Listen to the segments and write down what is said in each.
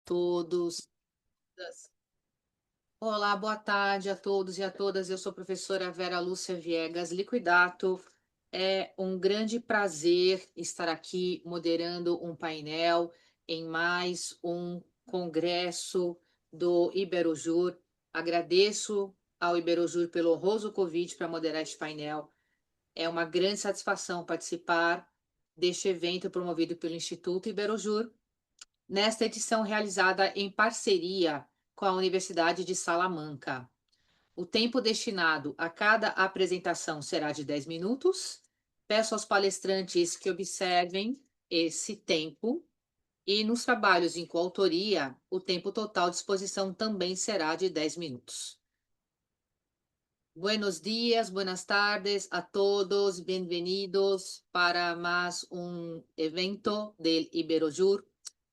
todos. Olá, boa tarde a todos e a todas. Eu sou a professora Vera Lúcia Viegas Liquidato. É um grande prazer estar aqui moderando um painel em mais um congresso do Iberojur. Agradeço ao Iberojur pelo honroso convite para moderar este painel. É uma grande satisfação participar deste evento promovido pelo Instituto Iberojur, nesta edição realizada em parceria com a Universidade de Salamanca. O tempo destinado a cada apresentação será de 10 minutos. Peço aos palestrantes que observem esse tempo e nos trabalhos em coautoria, o tempo total de exposição também será de 10 minutos. Buenos días, buenas tardes a todos, bienvenidos para más un evento del Iberojur.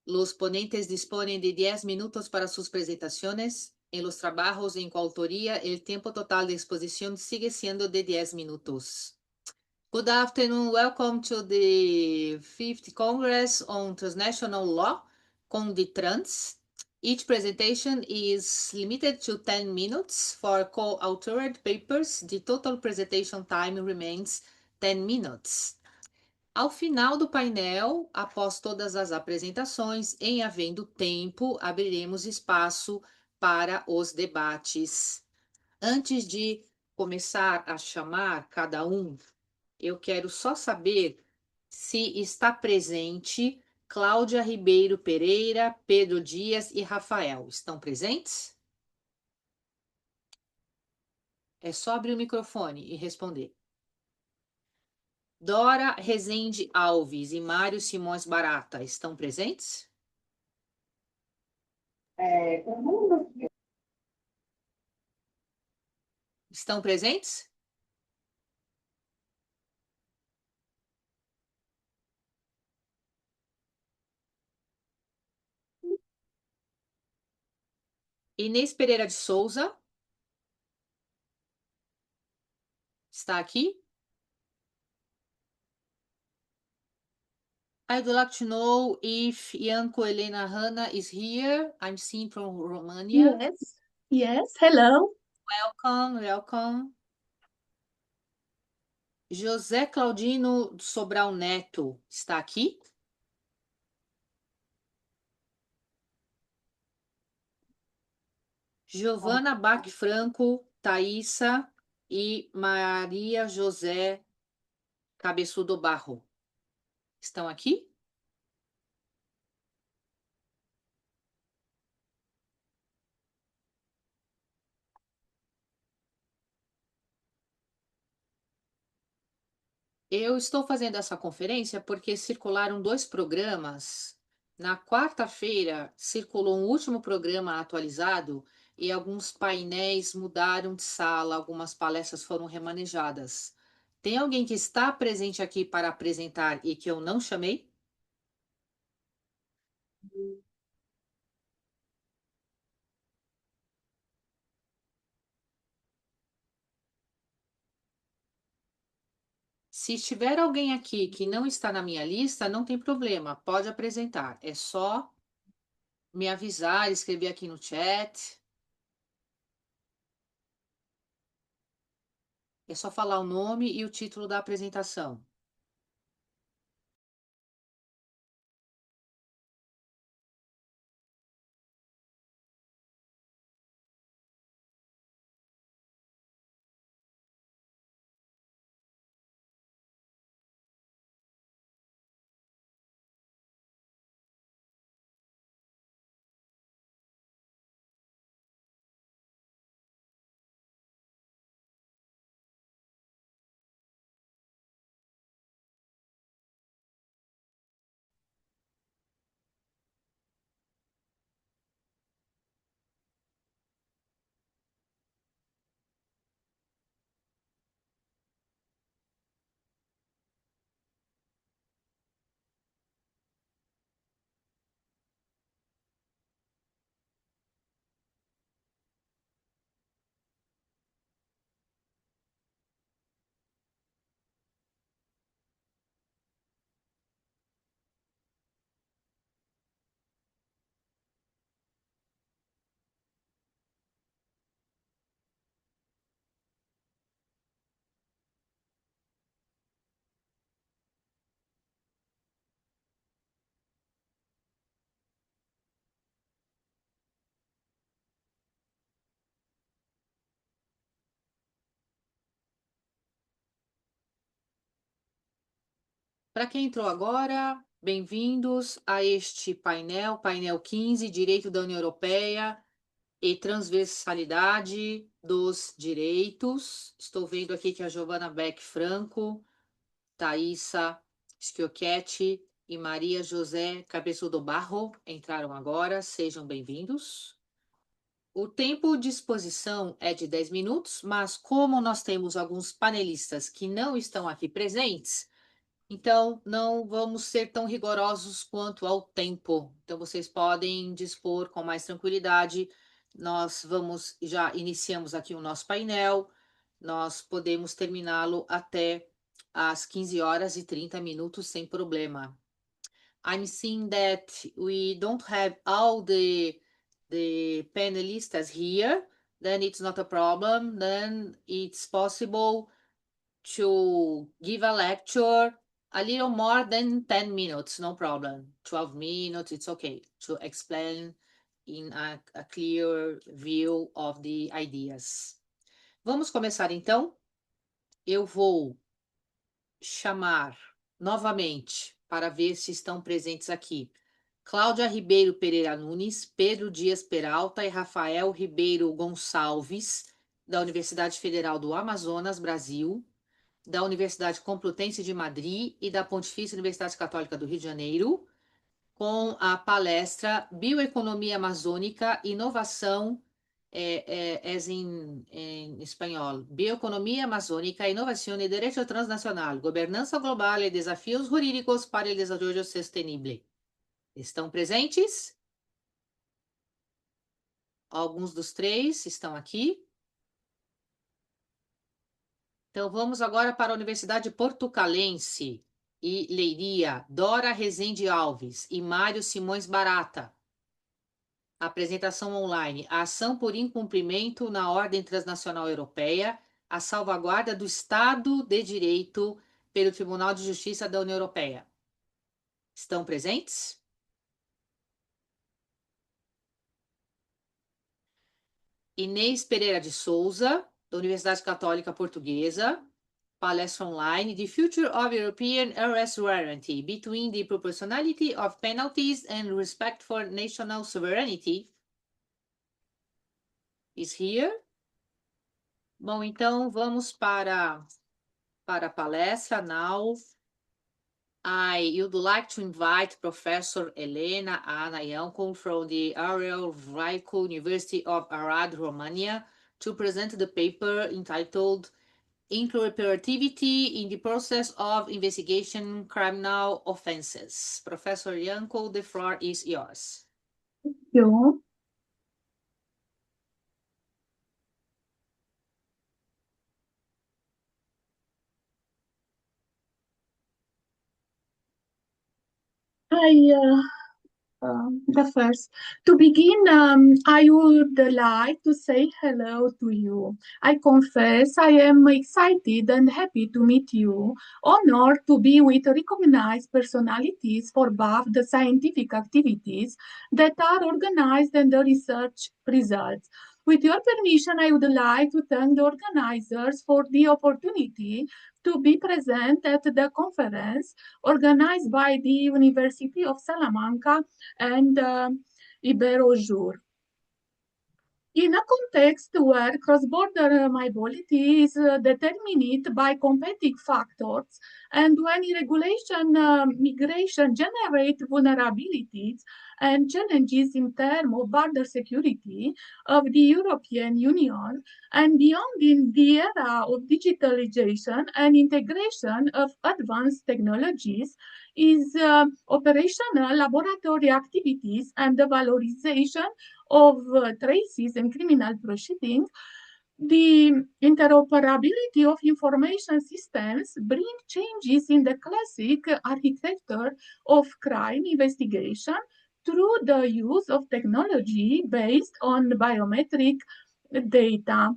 Los ponentes disponen de 10 minutos para sus presentaciones. En los trabajos en coautoría, el tiempo total de exposición sigue siendo de 10 minutos. Good afternoon. Welcome to the 5th Congress on Transnational Law, CONDITRANS. Each presentation is limited to 10 minutes. For co-authored papers, the total presentation time remains 10 minutes. Ao final do painel, após todas as apresentações, em havendo tempo, abriremos espaço para os debates. Antes de começar a chamar cada um, eu quero só saber se está presente Cláudia Ribeiro Pereira, Pedro Dias e Rafael. Estão presentes? É só abrir o microfone e responder. Dora Rezende Alves e Mário Simões Barata estão presentes? Estão presentes? Inês Pereira de Souza está aqui? I'd like to know if Yanko Elena Hanna is here. I'm seeing from Romania. Yes, yes, hello. Welcome, welcome. José Claudino Sobral Neto está aqui? Giovana Bach Franco, Thaisa e Maria José Cabeçudo Barro estão aqui? Eu estou fazendo essa conferência porque circularam dois programas. Na quarta-feira, circulou um último programa atualizado e alguns painéis mudaram de sala, algumas palestras foram remanejadas. Tem alguém que está presente aqui para apresentar e que eu não chamei? Se tiver alguém aqui que não está na minha lista, não tem problema, pode apresentar. É só me avisar, escrever aqui no chat. É só falar o nome e o título da apresentação. Para quem entrou agora, bem-vindos a este painel 15, Direito da União Europeia e Transversalidade dos Direitos. Estou vendo aqui que a Giovana Beck Franco, Thaisa Schiochetti e Maria José Cabeçudo Barro entraram agora. Sejam bem-vindos. O tempo de exposição é de 10 minutos, mas como nós temos alguns panelistas que não estão aqui presentes, então não vamos ser tão rigorosos quanto ao tempo. Então vocês podem dispor com mais tranquilidade. Já iniciamos aqui o nosso painel. Nós podemos terminá-lo até às 15 horas e 30 minutos sem problema. I'm seeing that we don't have all the panelistas here, then it's not a problem. Then it's possible to give a lecture a little more than 10 minutes, no problem. 12 minutes, it's okay to explain in a clear view of the ideas. Vamos começar então. Eu vou chamar novamente para ver se estão presentes aqui Cláudia Ribeiro Pereira Nunes, Pedro Dias Peralta e Rafael Ribeiro Gonçalves, da Universidade Federal do Amazonas, Brasil, da Universidade Complutense de Madrid e da Pontifícia Universidade Católica do Rio de Janeiro, com a palestra Bioeconomia Amazônica, Inovação, em espanhol, Bioeconomia Amazônica, Inovação e Direito Transnacional, Governança Global e Desafios Jurídicos para o Desenvolvimento Sustentável. Estão presentes? Alguns dos três estão aqui. Então, vamos agora para a Universidade Portucalense e Leiria, Dora Rezende Alves e Mário Simões Barata. Apresentação online. A ação por incumprimento na ordem transnacional europeia, a salvaguarda do Estado de Direito pelo Tribunal de Justiça da União Europeia. Estão presentes? Inês Pereira de Souza, da Universidade Católica Portuguesa, palestra online, The Future of European Arrest Warranty, Between the Proportionality of Penalties and Respect for National Sovereignty. Is here. Bom, então vamos para a palestra now. I would like to invite Professor Elena Ana Iancu from the Aurel Vlaicu University of Arad, Romania, to present the paper entitled Interoperativity in the Process of Investigation Criminal Offenses. Professor Iancu, the floor is yours. Thank you. The first. To begin, I would like to say hello to you. I confess I am excited and happy to meet you, honored to be with recognized personalities for both the scientific activities that are organized and the research results. With your permission, I would like to thank the organizers for the opportunity to be present at the conference organized by the University of Salamanca and Iberojur. In a context where cross-border mobility is determined by competing factors, and when irregulation migration generates vulnerabilities and challenges in terms of border security of the European Union, and beyond in the era of digitalization and integration of advanced technologies, is operational laboratory activities and the valorization of traces and criminal proceedings. The interoperability of information systems bring changes in the classic architecture of crime investigation through the use of technology based on biometric data.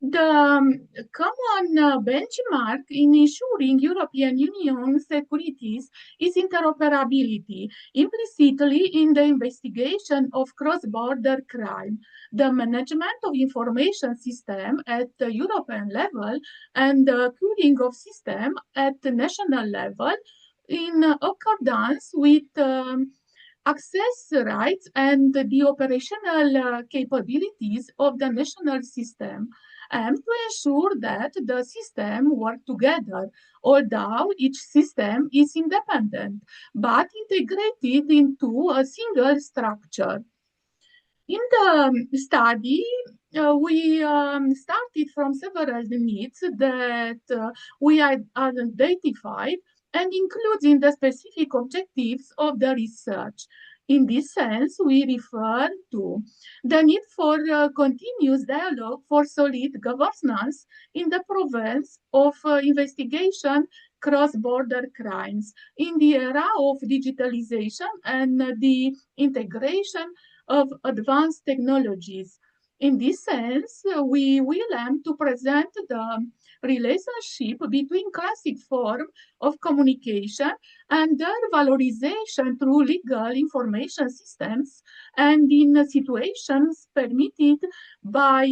The common benchmark in ensuring European Union securities is interoperability, implicitly in the investigation of cross-border crime, the management of information system at the European level, and the coding of system at the national level in accordance with access rights and the operational capabilities of the national system, and to ensure that the system work together, although each system is independent but integrated into a single structure. In the study, we started from several needs that we identified and including the specific objectives of the research. In this sense, we refer to the need for continuous dialogue for solid governance in the province of investigation cross-border crimes in the era of digitalization and the integration of advanced technologies. In this sense, we will aim to present the relationship between classic form of communication and their valorization through legal information systems and in situations permitted by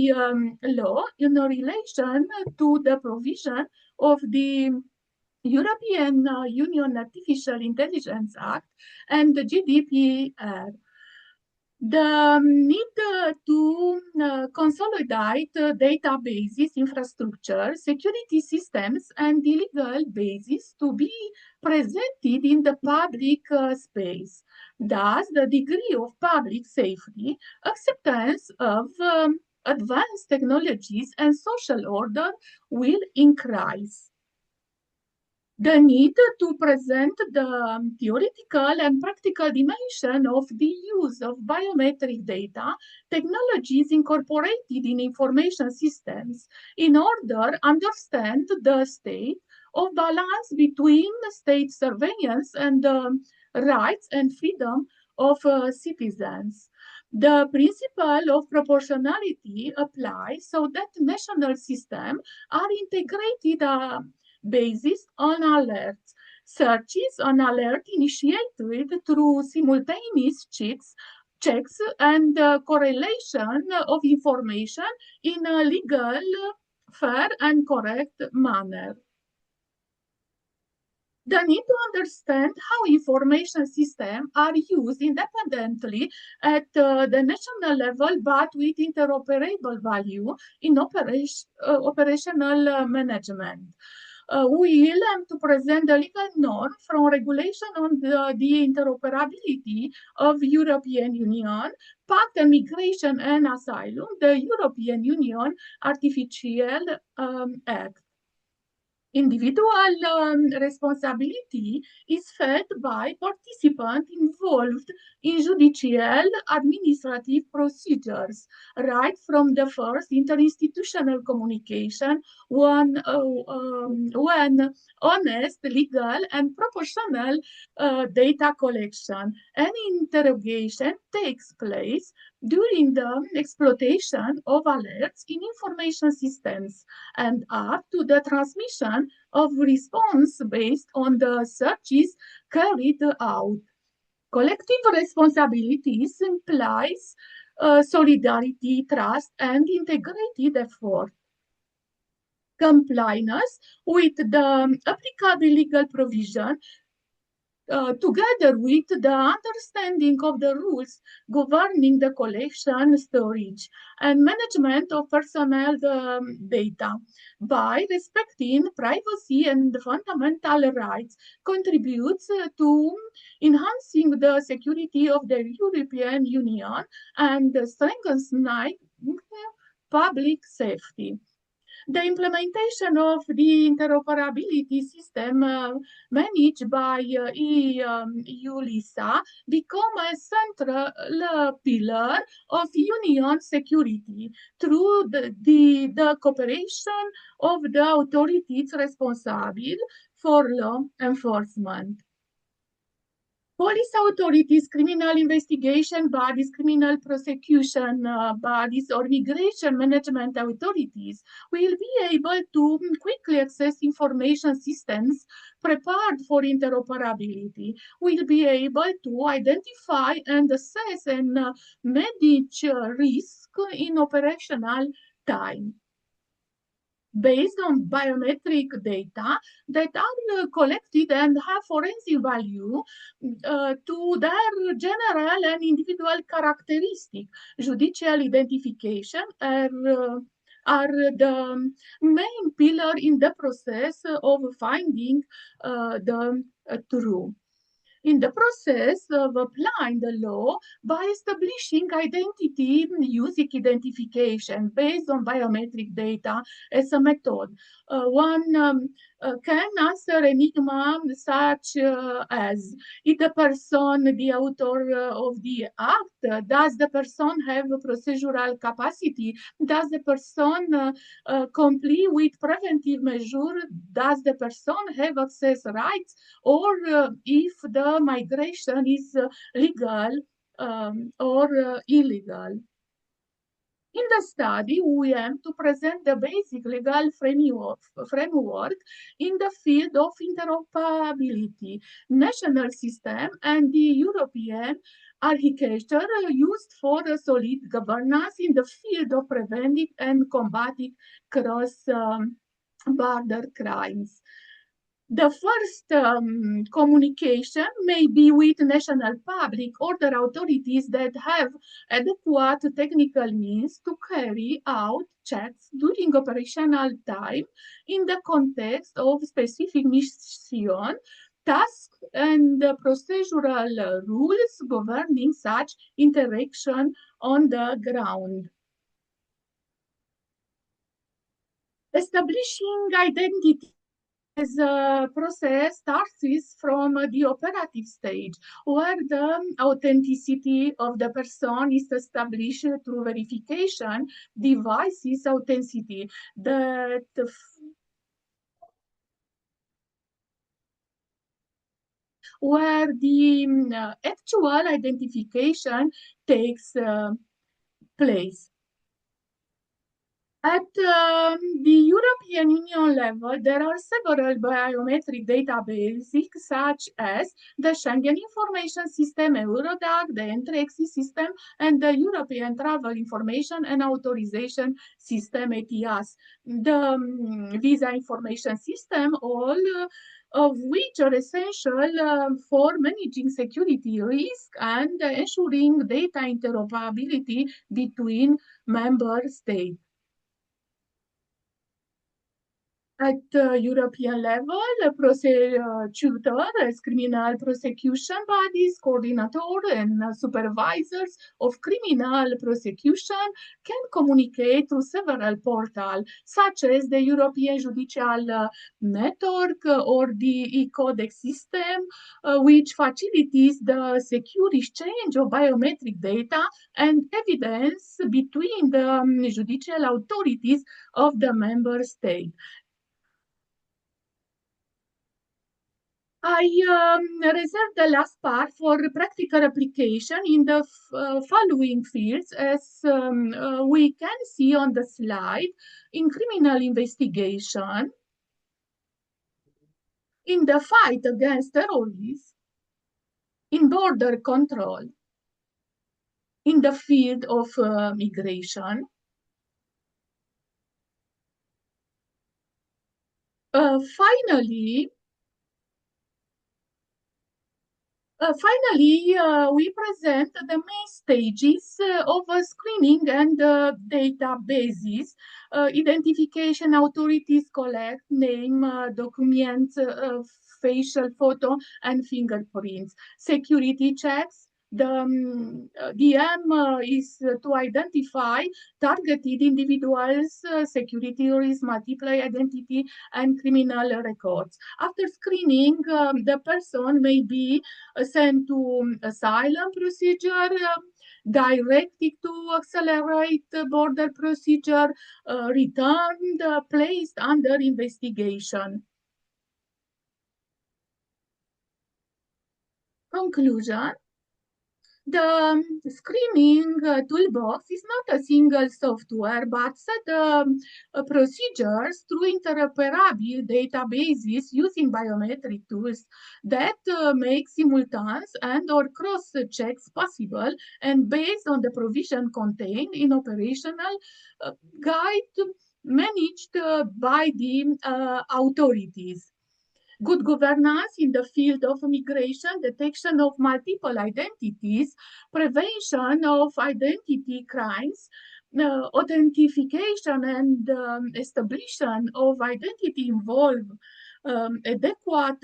law in relation to the provision of the European Union Artificial Intelligence Act and the GDPR. The need to consolidate databases, infrastructure, security systems, and the legal basis to be presented in the public space. Thus, the degree of public safety, acceptance of advanced technologies, and social order will increase. The need to present the theoretical and practical dimension of the use of biometric data technologies incorporated in information systems in order to understand the state of balance between state surveillance and the rights and freedom of citizens. The principle of proportionality applies so that national systems are integrated basis on alerts. Searches on alert initiated through simultaneous checks and correlation of information in a legal, fair, and correct manner. The need to understand how information systems are used independently at the national level, but with interoperable value in operational management. We aim to present the legal norm from regulation on the interoperability of European Union, Pact on Migration and Asylum, the European Union Artificial Act. Individual responsibility is fed by participants involved in judicial administrative procedures, right from the first interinstitutional communication when honest, legal, and proportional data collection and interrogation takes place during the exploitation of alerts in information systems and up to the transmission of response based on the searches carried out. Collective responsibilities implies solidarity, trust, and integrated effort. Compliance with the applicable legal provision together with the understanding of the rules governing the collection, storage, and management of personal data by respecting privacy and fundamental rights contributes to enhancing the security of the European Union and strengthens public safety. The implementation of the interoperability system managed by EU-LISA become a central pillar of Union security through the cooperation of the authorities responsible for law enforcement. Police authorities, criminal investigation bodies, criminal prosecution bodies, or migration management authorities will be able to quickly access information systems prepared for interoperability, will be able to identify and assess and manage risk in operational time based on biometric data that are collected and have forensic value to their general and individual characteristic. Judicial identification are the main pillar in the process of finding the truth. In the process of applying the law by establishing identity using identification based on biometric data as a method. One can answer enigma such as, is the person the author of the act? Does the person have a procedural capacity? Does the person comply with preventive measures? Does the person have access rights? Or if the migration is legal or illegal. In the study, we aim to present the basic legal framework in the field of interoperability, national system, and the European architecture used for solid governance in the field of preventing and combating cross-border crimes. The first communication may be with national public order authorities that have adequate technical means to carry out checks during operational time in the context of specific mission, tasks, and procedural rules governing such interaction on the ground. Establishing identity as a process starts from the operative stage, where the authenticity of the person is established through verification, devices authenticity, that where the actual identification takes place. At the European Union level, there are several biometric databases such as the Schengen Information System, Eurodac, the Entry/Exit System, and the European Travel Information and Authorization System, ETIAS. The Visa Information System, all of which are essential for managing security risk and ensuring data interoperability between member states. At European level, prosecutors, criminal prosecution bodies, coordinators, and supervisors of criminal prosecution can communicate through several portals, such as the European Judicial Network or the e-Codex system, which facilitates the secure exchange of biometric data and evidence between the judicial authorities of the member state. I reserve the last part for practical application in the following fields, as we can see on the slide, in criminal investigation, in the fight against terrorism, in border control, in the field of migration. Finally, we present the main stages of screening and databases. Identification authorities collect name, documents, facial photo, and fingerprints. Security checks. The aim is to identify targeted individuals, security risk, multiple identity, and criminal records. After screening, the person may be sent to asylum procedure, directed to accelerate border procedure, returned, placed under investigation. Conclusion. The screening toolbox is not a single software, but set procedures through interoperable databases using biometric tools that make simultaneous and or cross checks possible, and based on the provision contained in operational guide managed by the authorities. Good governance in the field of migration, detection of multiple identities, prevention of identity crimes, authentication and establishment of identity involve adequate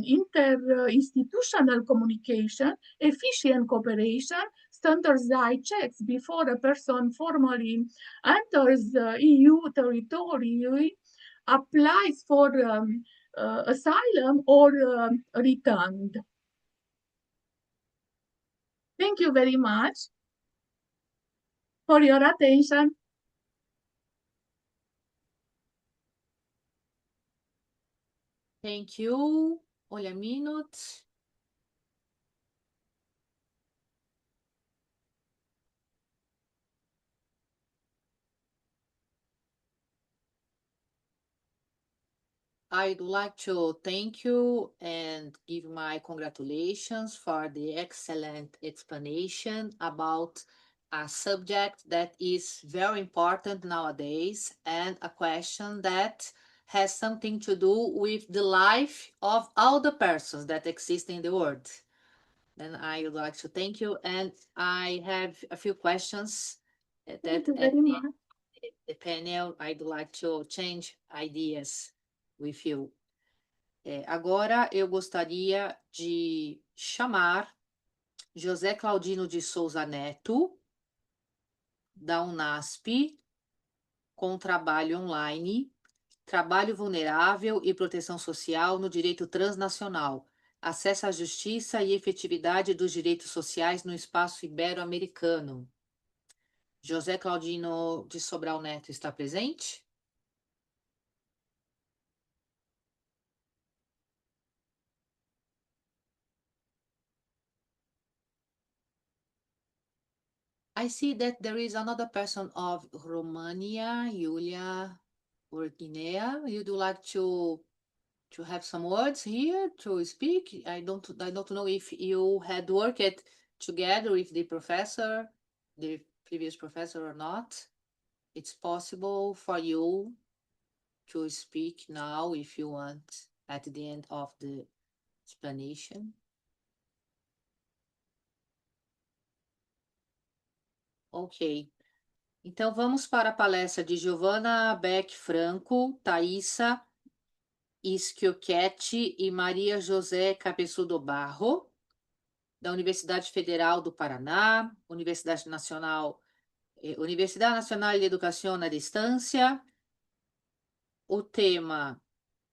interinstitutional communication, efficient cooperation, standardized checks before a person formally enters the EU territory, applies for asylum or returned. Thank you very much for your attention. Thank you. Only a minute. I'd like to thank you and give my congratulations for the excellent explanation about a subject that is very important nowadays and a question that has something to do with the life of all the persons that exist in the world. Then I would like to thank you, and I have a few questions that Thank you at very much. the panel I'd like to change ideas with you. Agora eu gostaria de chamar José Claudino de Souza Neto, da UNASP, com trabalho online, trabalho vulnerável e proteção social no direito transnacional, acesso à justiça e efetividade dos direitos sociais no espaço ibero-americano. José Claudino de Sobral Neto está presente? I see that there is another person of Romania, Julia Urguinea. You'd like to have some words here to speak? I don't know if you had worked together with the professor, the previous professor or not. It's possible for you to speak now if you want at the end of the explanation. Ok. Então, vamos para a palestra de Giovana Beck Franco, Thaisa Schiochetti e Maria José Cabeçudo Barro, da Universidade Federal do Paraná, Universidade Nacional de Educação à Distância. O tema: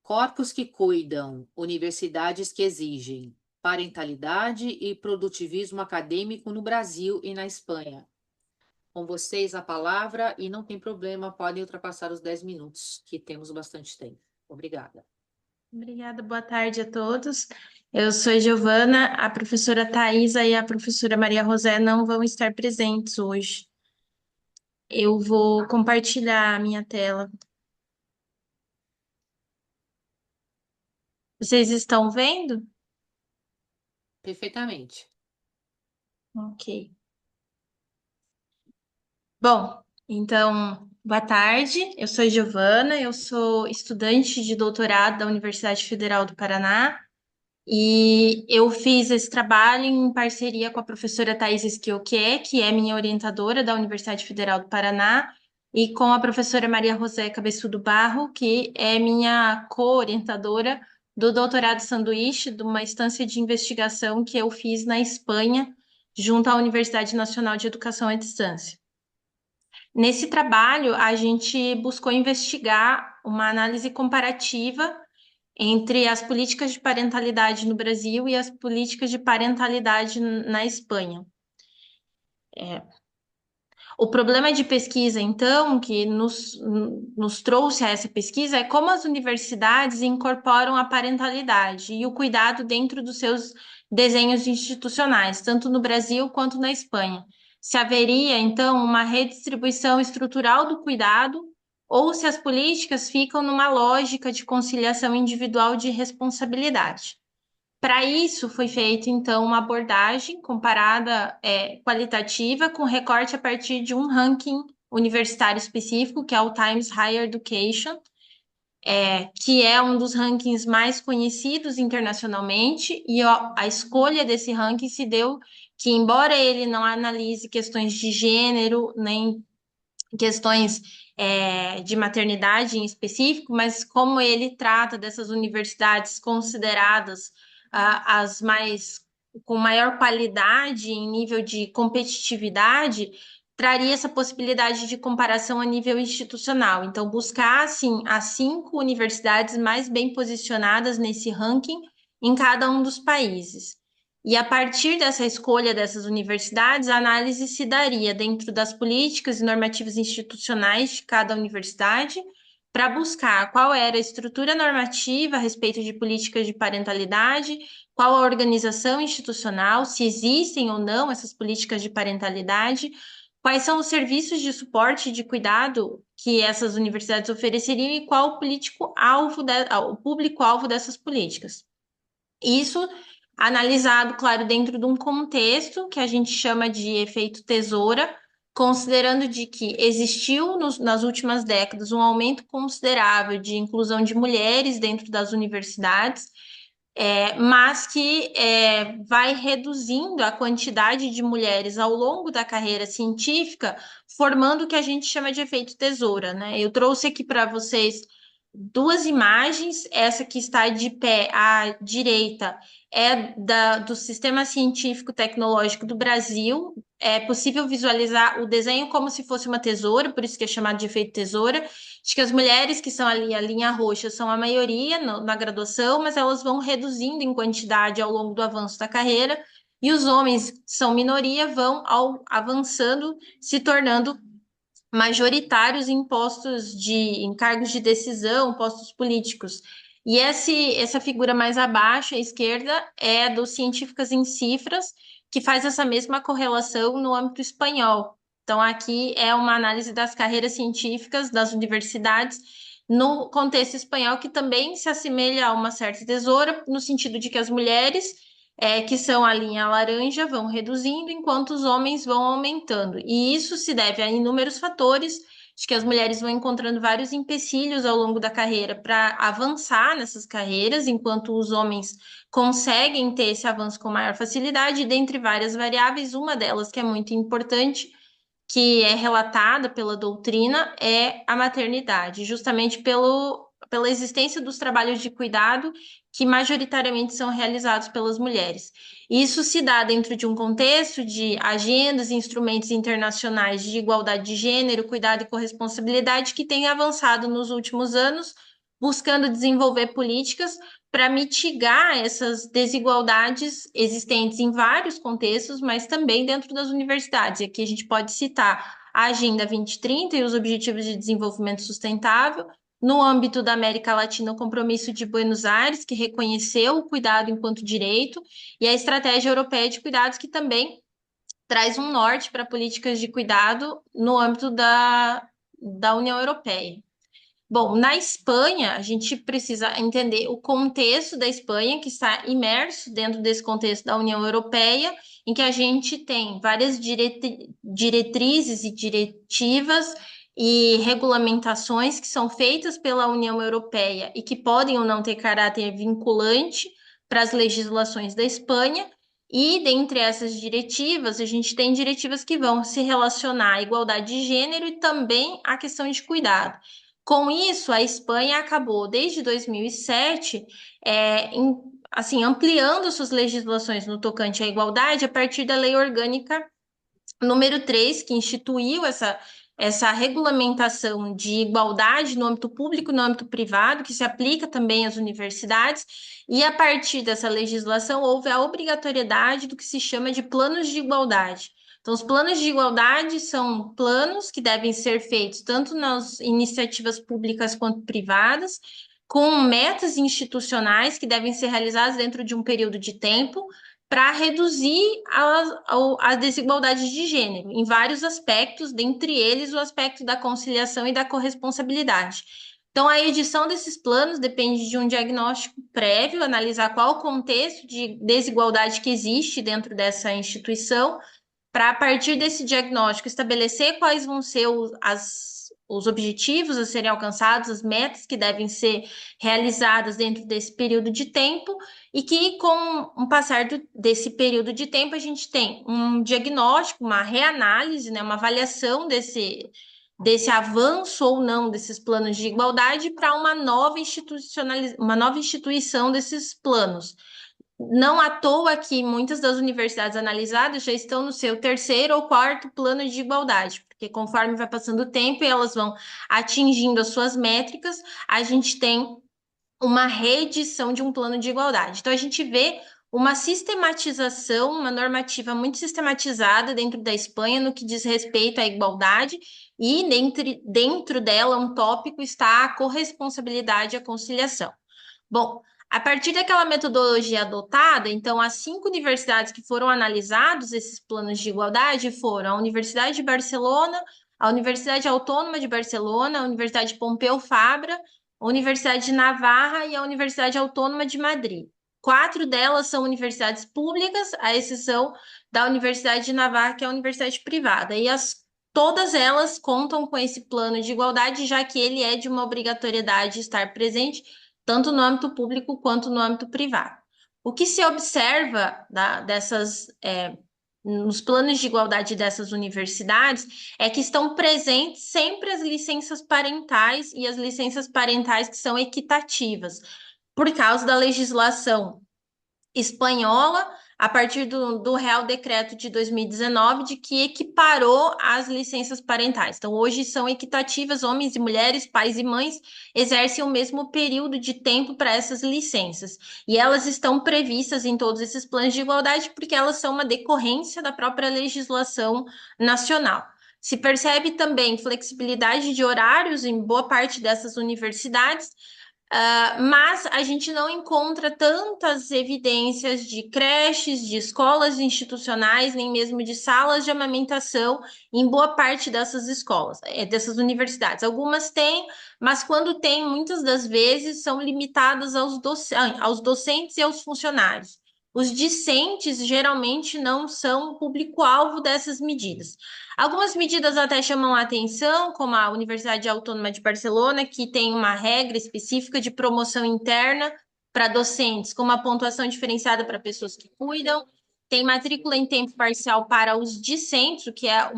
Corpos que cuidam, universidades que exigem, parentalidade e produtivismo acadêmico no Brasil e na Espanha. Com vocês a palavra, e não tem problema, podem ultrapassar os 10 minutos, que temos bastante tempo. Obrigada. Obrigada, boa tarde a todos. Eu sou Giovana, a professora Thaisa e a professora Maria José não vão estar presentes hoje. Eu vou compartilhar a minha tela. Vocês estão vendo? Perfeitamente. Ok. Bom, então, boa tarde. Eu sou Giovana, eu sou estudante de doutorado da Universidade Federal do Paraná e eu fiz esse trabalho em parceria com a professora Thais Schioquet, que é minha orientadora da Universidade Federal do Paraná, e com a professora Maria José Cabeçudo Barro, que é minha co-orientadora do doutorado sanduíche, de uma instância de investigação que eu fiz na Espanha, junto à Universidade Nacional de Educação à Distância. Nesse trabalho, a gente buscou investigar uma análise comparativa entre as políticas de parentalidade no Brasil e as políticas de parentalidade na Espanha. O problema de pesquisa, então, que nos trouxe a essa pesquisa é como as universidades incorporam a parentalidade e o cuidado dentro dos seus desenhos institucionais, tanto no Brasil quanto na Espanha. Se haveria, então, uma redistribuição estrutural do cuidado ou se as políticas ficam numa lógica de conciliação individual de responsabilidade. Para isso, foi feita, então, uma abordagem comparada qualitativa com recorte a partir de um ranking universitário específico, que é o Times Higher Education, que é um dos rankings mais conhecidos internacionalmente, e a escolha desse ranking se deu que, embora ele não analise questões de gênero, nem questões de maternidade em específico, mas como ele trata dessas universidades consideradas as mais com maior qualidade em nível de competitividade, traria essa possibilidade de comparação a nível institucional. Então, buscar, assim, as 5 universidades mais bem posicionadas nesse ranking em cada um dos países. E a partir dessa escolha dessas universidades, a análise se daria dentro das políticas e normativas institucionais de cada universidade, para buscar qual era a estrutura normativa a respeito de políticas de parentalidade, qual a organização institucional, se existem ou não essas políticas de parentalidade, quais são os serviços de suporte e de cuidado que essas universidades ofereceriam e qual o público-alvo dessas políticas. Isso analisado, claro, dentro de um contexto que a gente chama de efeito tesoura, considerando de que existiu nas últimas décadas um aumento considerável de inclusão de mulheres dentro das universidades, mas que vai reduzindo a quantidade de mulheres ao longo da carreira científica, formando o que a gente chama de efeito tesoura, né? Eu trouxe aqui para vocês 2 imagens, essa que está de pé à direita é do Sistema Científico Tecnológico do Brasil. É possível visualizar o desenho como se fosse uma tesoura, por isso que é chamado de efeito tesoura. Acho que as mulheres que são ali, a linha roxa, são a maioria na graduação, mas elas vão reduzindo em quantidade ao longo do avanço da carreira, e os homens, que são minoria, vão avançando, se tornando majoritários em cargos de decisão, postos políticos. E essa figura mais abaixo, à esquerda, é do Científicas em Cifras, que faz essa mesma correlação no âmbito espanhol. Então, aqui é uma análise das carreiras científicas das universidades no contexto espanhol, que também se assemelha a uma certa tesoura, no sentido de que as mulheres que são a linha laranja, vão reduzindo, enquanto os homens vão aumentando. E isso se deve a inúmeros fatores, de que as mulheres vão encontrando vários empecilhos ao longo da carreira para avançar nessas carreiras, enquanto os homens conseguem ter esse avanço com maior facilidade, e dentre várias variáveis, uma delas que é muito importante, que é relatada pela doutrina, é a maternidade, justamente pela existência dos trabalhos de cuidado que majoritariamente são realizados pelas mulheres. Isso se dá dentro de um contexto de agendas e instrumentos internacionais de igualdade de gênero, cuidado e corresponsabilidade que têm avançado nos últimos anos, buscando desenvolver políticas para mitigar essas desigualdades existentes em vários contextos, mas também dentro das universidades. E aqui a gente pode citar a Agenda 2030 e os Objetivos de Desenvolvimento Sustentável. No âmbito da América Latina, o Compromisso de Buenos Aires, que reconheceu o cuidado enquanto direito, e a Estratégia Europeia de Cuidados, que também traz um norte para políticas de cuidado no âmbito da União Europeia. Bom, na Espanha, a gente precisa entender o contexto da Espanha, que está imerso dentro desse contexto da União Europeia, em que a gente tem várias diretrizes e diretivas e regulamentações que são feitas pela União Europeia e que podem ou não ter caráter vinculante para as legislações da Espanha. E dentre essas diretivas, a gente tem diretivas que vão se relacionar à igualdade de gênero e também à questão de cuidado. Com isso, a Espanha acabou, desde 2007, ampliando suas legislações no tocante à igualdade a partir da Lei Orgânica número 3, que instituiu essa regulamentação de igualdade no âmbito público e no âmbito privado, que se aplica também às universidades, e a partir dessa legislação houve a obrigatoriedade do que se chama de planos de igualdade. Então, os planos de igualdade são planos que devem ser feitos tanto nas iniciativas públicas quanto privadas, com metas institucionais que devem ser realizadas dentro de um período de tempo, para reduzir a desigualdade de gênero, em vários aspectos, dentre eles o aspecto da conciliação e da corresponsabilidade. Então, a edição desses planos depende de um diagnóstico prévio, analisar qual o contexto de desigualdade que existe dentro dessa instituição, para, a partir desse diagnóstico, estabelecer quais vão ser os objetivos a serem alcançados, as metas que devem ser realizadas dentro desse período de tempo, e que, com o passar desse período de tempo, a gente tem um diagnóstico, uma reanálise, né, uma avaliação desse avanço ou não desses planos de igualdade para uma nova instituição desses planos. Não à toa que muitas das universidades analisadas já estão no seu terceiro ou quarto plano de igualdade, porque conforme vai passando o tempo e elas vão atingindo as suas métricas, a gente tem uma reedição de um plano de igualdade. Então, a gente vê uma sistematização, uma normativa muito sistematizada dentro da Espanha no que diz respeito à igualdade, e dentro dela, um tópico está a corresponsabilidade e a conciliação. Bom, a partir daquela metodologia adotada, então, as 5 universidades que foram analisados esses planos de igualdade foram a Universidade de Barcelona, a Universidade Autônoma de Barcelona, a Universidade Pompeu Fabra, a Universidade de Navarra e a Universidade Autônoma de Madrid. 4 delas são universidades públicas, à exceção da Universidade de Navarra, que é a universidade privada. E todas elas contam com esse plano de igualdade, já que ele é de uma obrigatoriedade estar presente tanto no âmbito público quanto no âmbito privado. O que se observa nos planos de igualdade dessas universidades é que estão presentes sempre as licenças parentais e as licenças parentais que são equitativas, por causa da legislação espanhola, a partir do Real Decreto de 2019, de que equiparou as licenças parentais. Então, hoje são equitativas, homens e mulheres, pais e mães, exercem o mesmo período de tempo para essas licenças. E elas estão previstas em todos esses planos de igualdade, porque elas são uma decorrência da própria legislação nacional. Se percebe também flexibilidade de horários em boa parte dessas universidades, mas a gente não encontra tantas evidências de creches, de escolas institucionais, nem mesmo de salas de amamentação em boa parte dessas escolas, dessas universidades. Algumas têm, mas quando tem, muitas das vezes são limitadas aos docentes e aos funcionários. Os discentes geralmente não são o público-alvo dessas medidas. Algumas medidas até chamam a atenção, como a Universidade Autônoma de Barcelona, que tem uma regra específica de promoção interna para docentes, com uma pontuação diferenciada para pessoas que cuidam, tem matrícula em tempo parcial para os discentes, o que é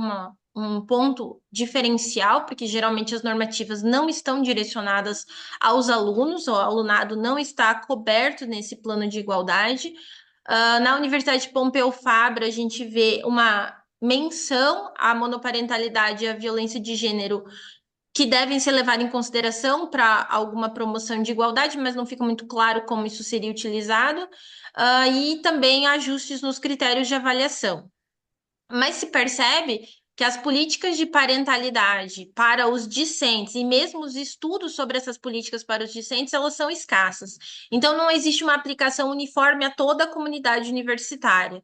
um ponto diferencial, porque geralmente as normativas não estão direcionadas aos alunos, ou o alunado não está coberto nesse plano de igualdade. Na Universidade de Pompeu Fabra, a gente vê uma menção à monoparentalidade e à violência de gênero que devem ser levadas em consideração para alguma promoção de igualdade, mas não fica muito claro como isso seria utilizado, e também ajustes nos critérios de avaliação. Mas se percebe que as políticas de parentalidade para os discentes e mesmo os estudos sobre essas políticas para os discentes, elas são escassas. Então, não existe uma aplicação uniforme a toda a comunidade universitária.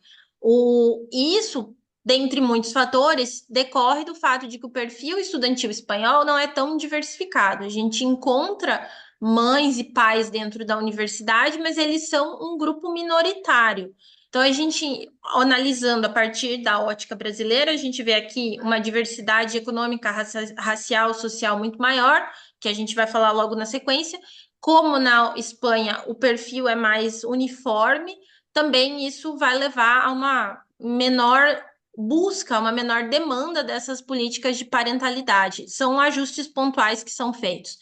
Isso, dentre muitos fatores, decorre do fato de que o perfil estudantil espanhol não é tão diversificado. A gente encontra mães e pais dentro da universidade, mas eles são um grupo minoritário. Então, a gente, analisando a partir da ótica brasileira, a gente vê aqui uma diversidade econômica, racial, social muito maior, que a gente vai falar logo na sequência. Como na Espanha o perfil é mais uniforme, também isso vai levar a uma menor busca, uma menor demanda dessas políticas de parentalidade. São ajustes pontuais que são feitos.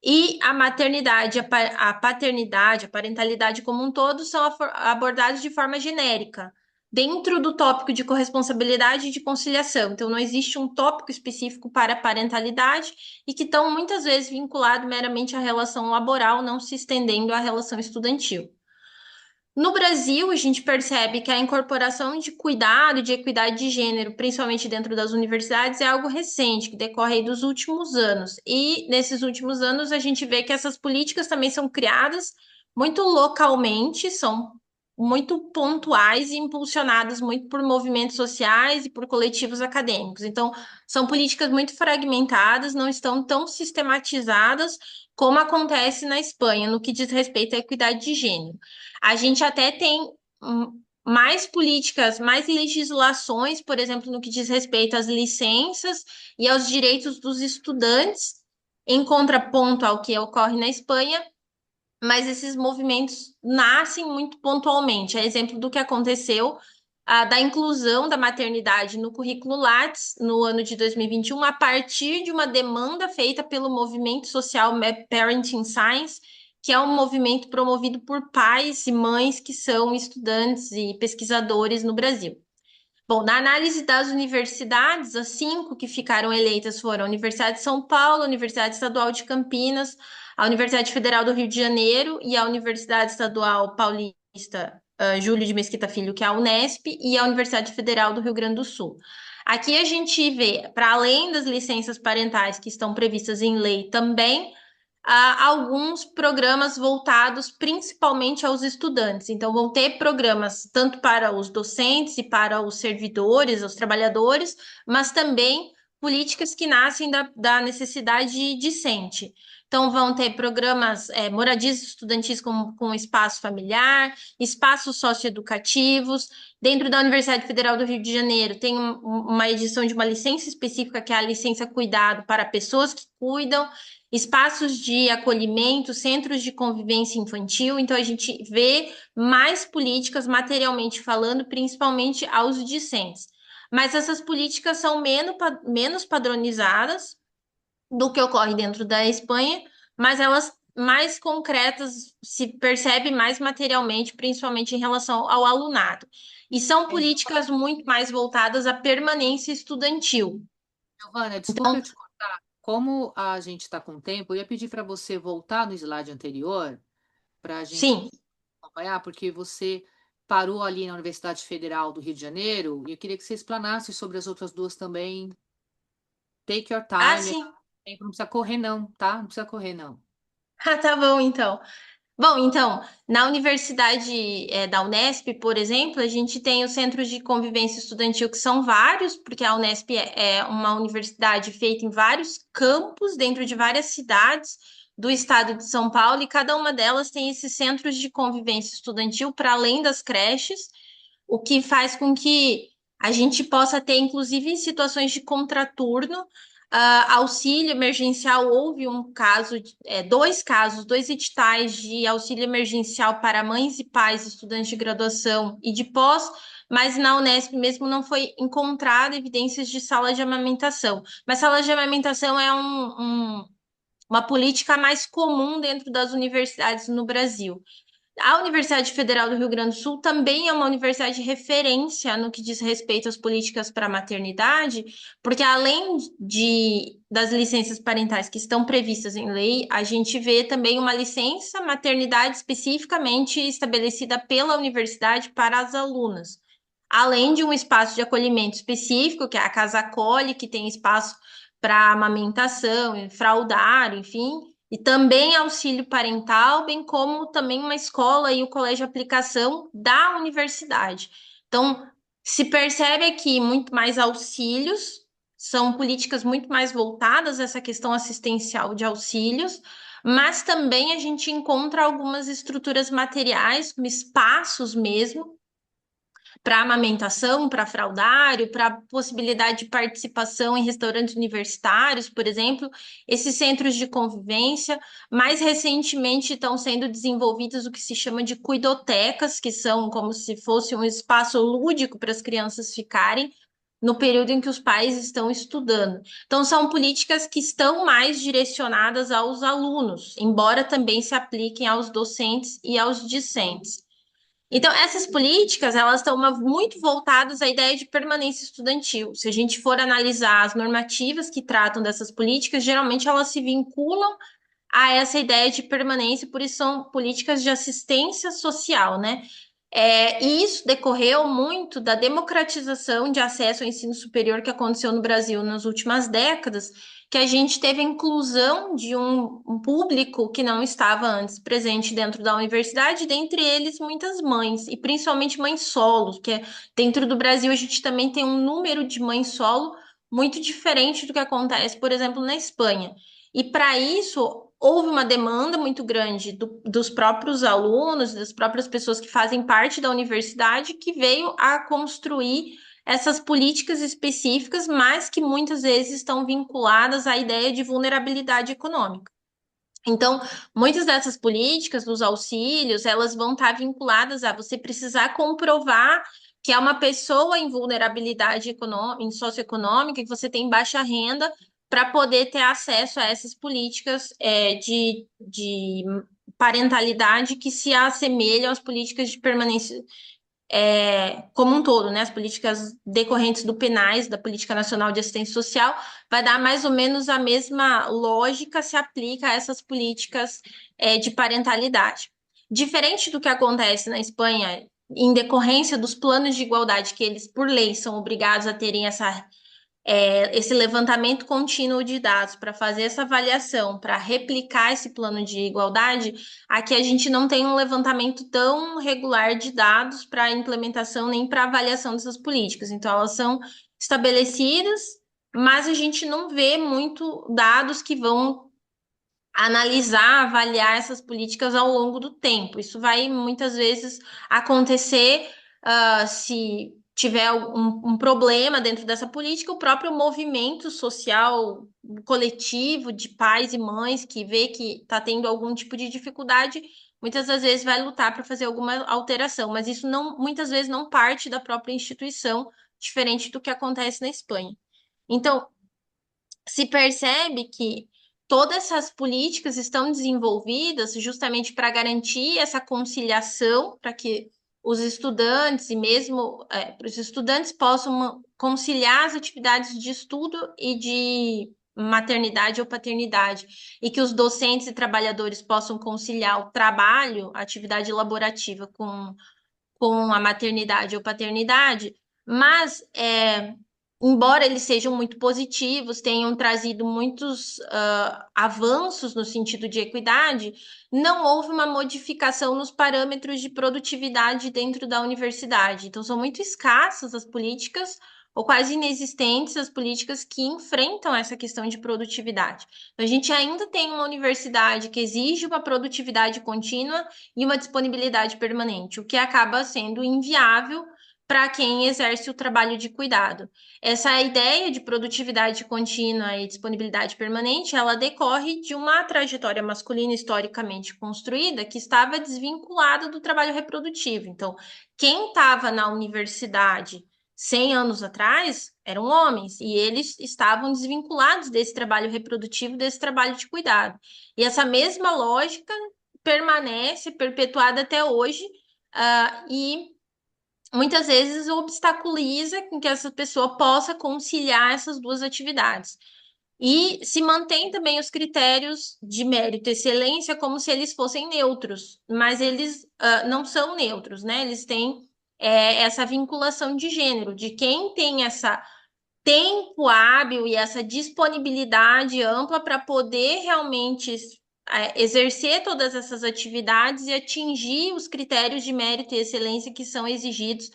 E a maternidade, a paternidade, a parentalidade como um todo são abordados de forma genérica, dentro do tópico de corresponsabilidade e de conciliação. Então, não existe um tópico específico para a parentalidade e que estão muitas vezes vinculados meramente à relação laboral, não se estendendo à relação estudantil. No Brasil, a gente percebe que a incorporação de cuidado e de equidade de gênero, principalmente dentro das universidades, é algo recente, que decorre aí dos últimos anos. E nesses últimos anos, a gente vê que essas políticas também são criadas muito localmente, são muito pontuais e impulsionadas muito por movimentos sociais e por coletivos acadêmicos. Então, são políticas muito fragmentadas, não estão tão sistematizadas como acontece na Espanha, no que diz respeito à equidade de gênero. A gente até tem mais políticas, mais legislações, por exemplo, no que diz respeito às licenças e aos direitos dos estudantes, em contraponto ao que ocorre na Espanha, mas esses movimentos nascem muito pontualmente. É exemplo do que aconteceu da inclusão da maternidade no currículo Lattes no ano de 2021, a partir de uma demanda feita pelo movimento social Parenting Science, que é um movimento promovido por pais e mães que são estudantes e pesquisadores no Brasil. Bom, na análise das universidades, as 5 que ficaram eleitas foram a Universidade de São Paulo, a Universidade Estadual de Campinas, a Universidade Federal do Rio de Janeiro e a Universidade Estadual Paulista, Júlio de Mesquita Filho, que é a Unesp, e a Universidade Federal do Rio Grande do Sul. Aqui a gente vê, para além das licenças parentais que estão previstas em lei também, alguns programas voltados principalmente aos estudantes. Então, vão ter programas tanto para os docentes e para os servidores, os trabalhadores, mas também políticas que nascem da necessidade discente. Então, vão ter programas, moradias estudantis com espaço familiar, espaços socioeducativos. Dentro da Universidade Federal do Rio de Janeiro, tem uma edição de uma licença específica, que é a licença cuidado para pessoas que cuidam, espaços de acolhimento, centros de convivência infantil. Então, a gente vê mais políticas materialmente falando, principalmente aos discentes. Mas essas políticas são menos padronizadas do que ocorre dentro da Espanha, mas elas mais concretas, se percebe mais materialmente, principalmente em relação ao alunado. E são políticas muito mais voltadas à permanência estudantil. Giovana, desculpa eu te cortar. Como a gente está com tempo, eu ia pedir para você voltar no slide anterior para a gente Sim. acompanhar, porque você parou ali na Universidade Federal do Rio de Janeiro e eu queria que você explanasse sobre as outras duas também. Take your Ah, time. sim. Não precisa correr, não, tá? Não precisa correr, não. Ah, tá bom, então. Bom, então, na Universidade da Unesp, por exemplo, a gente tem os centros de convivência estudantil, que são vários, porque a Unesp é uma universidade feita em vários campos, dentro de várias cidades do estado de São Paulo, e cada uma delas tem esses centros de convivência estudantil para além das creches, o que faz com que a gente possa ter, inclusive, situações de contraturno, auxílio emergencial. Houve um caso, dois editais de auxílio emergencial para mães e pais, estudantes de graduação e de pós, mas na Unesp mesmo não foi encontrada evidências de sala de amamentação. Mas sala de amamentação é uma política mais comum dentro das universidades no Brasil. A Universidade Federal do Rio Grande do Sul também é uma universidade de referência no que diz respeito às políticas para a maternidade, porque além das licenças parentais que estão previstas em lei, a gente vê também uma licença maternidade especificamente estabelecida pela universidade para as alunas, além de um espaço de acolhimento específico, que é a Casa Acolhe, que tem espaço para amamentação, fraldário, enfim, e também auxílio parental, bem como também uma escola e o colégio de aplicação da universidade. Então, se percebe aqui muito mais auxílios, são políticas muito mais voltadas a essa questão assistencial de auxílios, mas também a gente encontra algumas estruturas materiais, como espaços mesmo, para amamentação, para fraldário, para possibilidade de participação em restaurantes universitários, por exemplo, esses centros de convivência. Mais recentemente estão sendo desenvolvidos o que se chama de cuidotecas, que são como se fosse um espaço lúdico para as crianças ficarem no período em que os pais estão estudando. Então, são políticas que estão mais direcionadas aos alunos, embora também se apliquem aos docentes e aos discentes. Então, essas políticas, elas estão muito voltadas à ideia de permanência estudantil. Se a gente for analisar as normativas que tratam dessas políticas, geralmente elas se vinculam a essa ideia de permanência, por isso são políticas de assistência social, né? E isso decorreu muito da democratização de acesso ao ensino superior que aconteceu no Brasil nas últimas décadas, que a gente teve a inclusão de um público que não estava antes presente dentro da universidade, dentre eles muitas mães, e principalmente mães solos, dentro do Brasil a gente também tem um número de mães solo muito diferente do que acontece, por exemplo, na Espanha. E para isso, houve uma demanda muito grande dos próprios alunos, das próprias pessoas que fazem parte da universidade, que veio a construir essas políticas específicas, mas que muitas vezes estão vinculadas à ideia de vulnerabilidade econômica. Então, muitas dessas políticas, dos auxílios, elas vão estar vinculadas a você precisar comprovar que é uma pessoa em vulnerabilidade socioeconômica, que você tem baixa renda, para poder ter acesso a essas políticas de parentalidade que se assemelham às políticas de permanência como um todo, né? As políticas decorrentes do PNAES, da Política Nacional de Assistência Social, vai dar mais ou menos a mesma lógica se aplica a essas políticas de parentalidade. Diferente do que acontece na Espanha, em decorrência dos planos de igualdade, que eles, por lei, são obrigados a terem esse levantamento contínuo de dados para fazer essa avaliação, para replicar esse plano de igualdade, aqui a gente não tem um levantamento tão regular de dados para a implementação nem para avaliação dessas políticas. Então, elas são estabelecidas, mas a gente não vê muito dados que vão analisar, avaliar essas políticas ao longo do tempo. Isso vai muitas vezes acontecer se tiver um problema dentro dessa política, o próprio movimento social coletivo de pais e mães que vê que está tendo algum tipo de dificuldade, muitas das vezes vai lutar para fazer alguma alteração, mas isso não, muitas vezes não parte da própria instituição, diferente do que acontece na Espanha. Então, se percebe que todas essas políticas estão desenvolvidas justamente para garantir essa conciliação, para que os estudantes e mesmo os estudantes possam conciliar as atividades de estudo e de maternidade ou paternidade, e que os docentes e trabalhadores possam conciliar o trabalho, a atividade laborativa com a maternidade ou paternidade, mas embora eles sejam muito positivos, tenham trazido muitos avanços no sentido de equidade, não houve uma modificação nos parâmetros de produtividade dentro da universidade. Então, são muito escassas as políticas, ou quase inexistentes as políticas que enfrentam essa questão de produtividade. Então, a gente ainda tem uma universidade que exige uma produtividade contínua e uma disponibilidade permanente, o que acaba sendo inviável para quem exerce o trabalho de cuidado. Essa ideia de produtividade contínua e disponibilidade permanente, ela decorre de uma trajetória masculina historicamente construída que estava desvinculada do trabalho reprodutivo. Então, quem estava na universidade 100 anos atrás eram homens e eles estavam desvinculados desse trabalho reprodutivo, desse trabalho de cuidado. E essa mesma lógica permanece perpetuada até hoje, e muitas vezes obstaculiza com que essa pessoa possa conciliar essas duas atividades. E se mantém também os critérios de mérito e excelência como se eles fossem neutros, mas eles não são neutros, né? Eles têm essa vinculação de gênero, de quem tem essa tempo hábil e essa disponibilidade ampla para poder realmente exercer todas essas atividades e atingir os critérios de mérito e excelência que são exigidos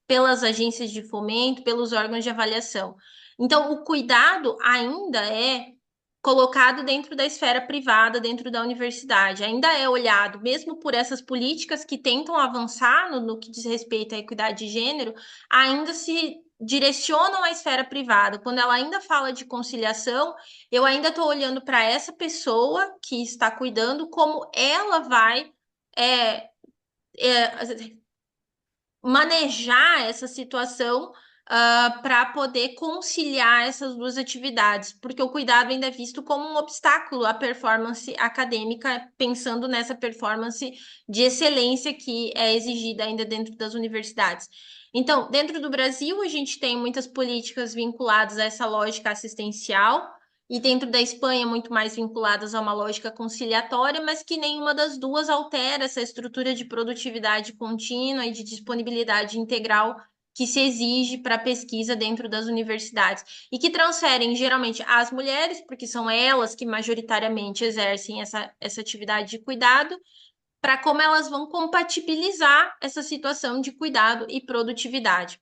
pelas agências de fomento, pelos órgãos de avaliação. Então, o cuidado ainda é colocado dentro da esfera privada, dentro da universidade, ainda é olhado, mesmo por essas políticas que tentam avançar no que diz respeito à equidade de gênero, ainda se direcionam à esfera privada. Quando ela ainda fala de conciliação, eu ainda estou olhando para essa pessoa que está cuidando, como ela vai manejar essa situação para poder conciliar essas duas atividades, porque o cuidado ainda é visto como um obstáculo à performance acadêmica, pensando nessa performance de excelência que é exigida ainda dentro das universidades. Então, dentro do Brasil, a gente tem muitas políticas vinculadas a essa lógica assistencial, e dentro da Espanha muito mais vinculadas a uma lógica conciliatória, mas que nenhuma das duas altera essa estrutura de produtividade contínua e de disponibilidade integral que se exige para a pesquisa dentro das universidades e que transferem geralmente às mulheres, porque são elas que majoritariamente exercem essa atividade de cuidado, para como elas vão compatibilizar essa situação de cuidado e produtividade.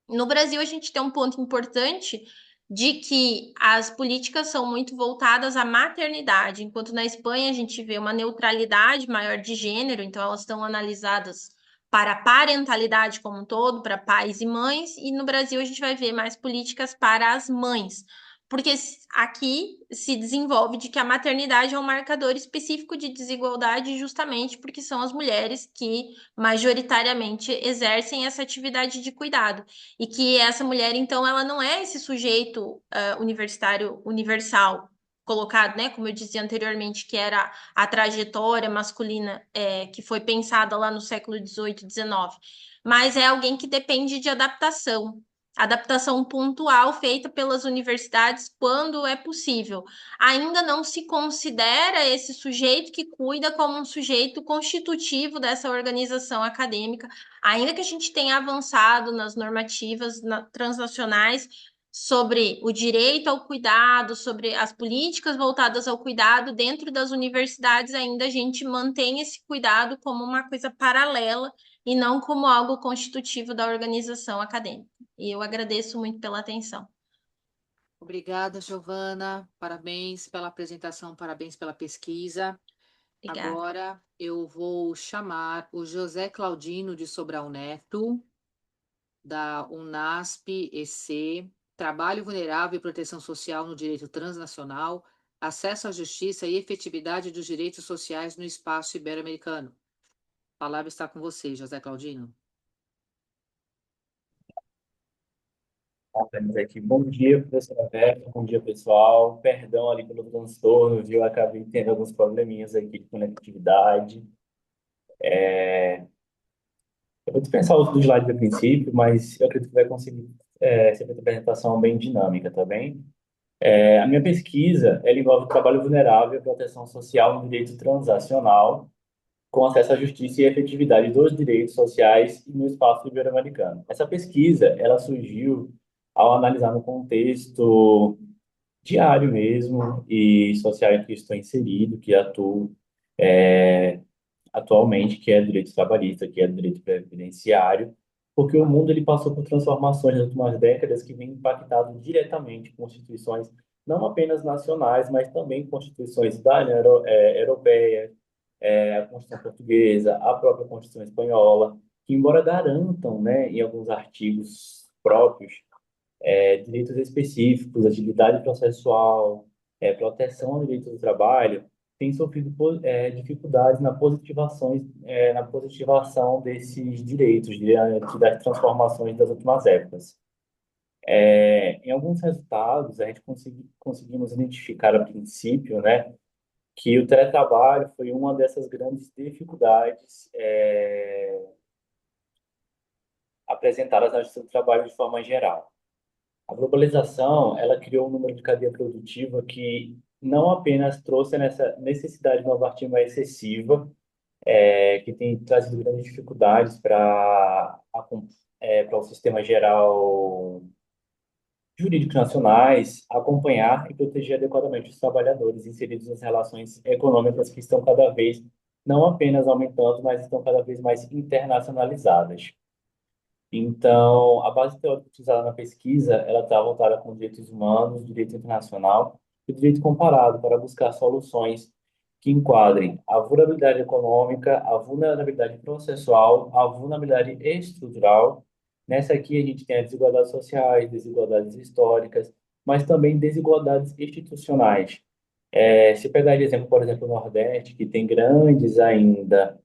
No Brasil, a gente tem um ponto importante de que as políticas são muito voltadas à maternidade, enquanto na Espanha a gente vê uma neutralidade maior de gênero, então elas estão analisadas para a parentalidade como um todo, para pais e mães, e no Brasil a gente vai ver mais políticas para as mães. Porque aqui se desenvolve de que a maternidade é um marcador específico de desigualdade, justamente porque são as mulheres que majoritariamente exercem essa atividade de cuidado. E que essa mulher, então, ela não é esse sujeito universitário universal colocado, né? Como eu dizia anteriormente, que era a trajetória masculina que foi pensada lá no século XVIII, XIX. Mas é alguém que depende de adaptação pontual feita pelas universidades quando é possível. Ainda não se considera esse sujeito que cuida como um sujeito constitutivo dessa organização acadêmica, ainda que a gente tenha avançado nas normativas transnacionais sobre o direito ao cuidado, sobre as políticas voltadas ao cuidado dentro das universidades, ainda a gente mantém esse cuidado como uma coisa paralela e não como algo constitutivo da organização acadêmica. E eu agradeço muito pela atenção. Obrigada, Giovana. Parabéns pela apresentação, parabéns pela pesquisa. Obrigada. Agora eu vou chamar o José Claudino de Sobral Neto, da Unasp EC, Trabalho Vulnerável e Proteção Social no Direito Transnacional, Acesso à Justiça e Efetividade dos Direitos Sociais no Espaço Ibero-Americano. A palavra está com você, José Claudino. Temos aqui. Bom dia, professora Vera. Bom dia, pessoal. Perdão ali pelo transtorno, viu? Acabei tendo alguns probleminhas aqui de conectividade. Eu vou dispensar os dos slides a princípio, mas eu acredito que vai conseguir ser uma apresentação bem dinâmica, tá bem? A minha pesquisa, ela envolve trabalho vulnerável, proteção social no direito transacional, com acesso à justiça e efetividade dos direitos sociais no espaço ibero-americano. Essa pesquisa, ela surgiu ao analisar no contexto diário mesmo e social em que estou inserido, que atuo atualmente, que é direito trabalhista, que é direito previdenciário, porque o mundo ele passou por transformações nas últimas décadas que vêm impactando diretamente constituições não apenas nacionais, mas também constituições da União Europeia, a Constituição Portuguesa, a própria Constituição Espanhola, que embora garantam, né, em alguns artigos próprios, direitos específicos, agilidade processual, proteção ao direito do trabalho, tem sofrido dificuldades na positivação desses direitos, diante das transformações das últimas épocas. Em alguns resultados, a gente conseguimos identificar a princípio, né, que o teletrabalho foi uma dessas grandes dificuldades apresentadas na justiça do trabalho de forma geral. A globalização, ela criou um número de cadeia produtiva que não apenas trouxe essa necessidade normativa excessiva, que tem trazido grandes dificuldades para o sistema geral jurídico nacionais acompanhar e proteger adequadamente os trabalhadores inseridos nas relações econômicas que estão cada vez não apenas aumentando, mas estão cada vez mais internacionalizadas. Então, a base teórica utilizada na pesquisa, ela está voltada com direitos humanos, direito internacional e direito comparado para buscar soluções que enquadrem a vulnerabilidade econômica, a vulnerabilidade processual, a vulnerabilidade estrutural. Nessa aqui a gente tem as desigualdades sociais, desigualdades históricas, mas também desigualdades institucionais. Se pegar de exemplo, por exemplo, o Nordeste, que tem grandes ainda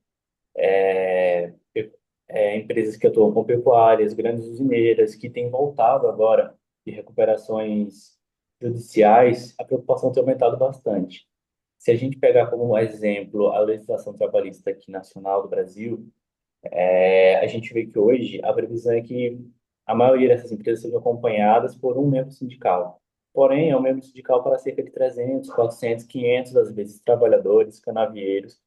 empresas que atuam com pecuárias, grandes usineiras, que têm voltado agora de recuperações judiciais, a preocupação tem aumentado bastante. Se a gente pegar como exemplo a legislação trabalhista aqui nacional do Brasil, a gente vê que hoje a previsão é que a maioria dessas empresas sejam acompanhadas por um membro sindical. Porém, é um membro sindical para cerca de 300, 400, 500, às vezes, trabalhadores, canavieiros,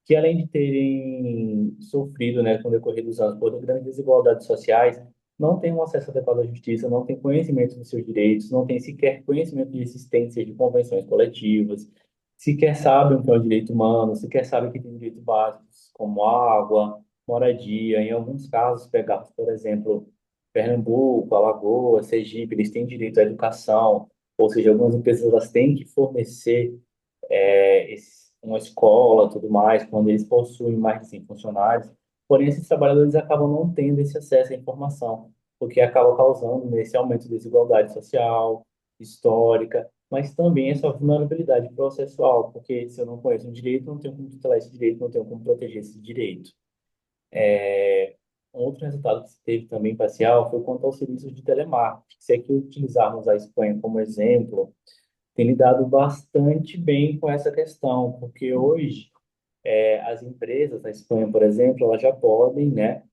que além de terem sofrido, né, com o decorrer dos anos por grandes desigualdades sociais, não têm um acesso adequado à justiça, não têm conhecimento dos seus direitos, não têm sequer conhecimento de existência de convenções coletivas, sequer sabem o que é o direito humano, sequer sabem que tem direitos básicos como água, moradia. Em alguns casos, pegarmos, por exemplo, Pernambuco, Alagoas, Sergipe, eles têm direito à educação, ou seja, algumas empresas elas têm que fornecer uma escola, tudo mais, quando eles possuem mais de 100 funcionários. Porém, esses trabalhadores acabam não tendo esse acesso à informação, o que acaba causando nesse aumento de desigualdade social, histórica, mas também essa vulnerabilidade processual, porque se eu não conheço um direito, não tenho como tutelar esse direito, não tenho como proteger esse direito. Um outro resultado que se teve também parcial foi quanto aos serviços de telemarketing. Se aqui utilizarmos a Espanha como exemplo, tem lidado bastante bem com essa questão, porque hoje as empresas na Espanha, por exemplo, elas já podem, né,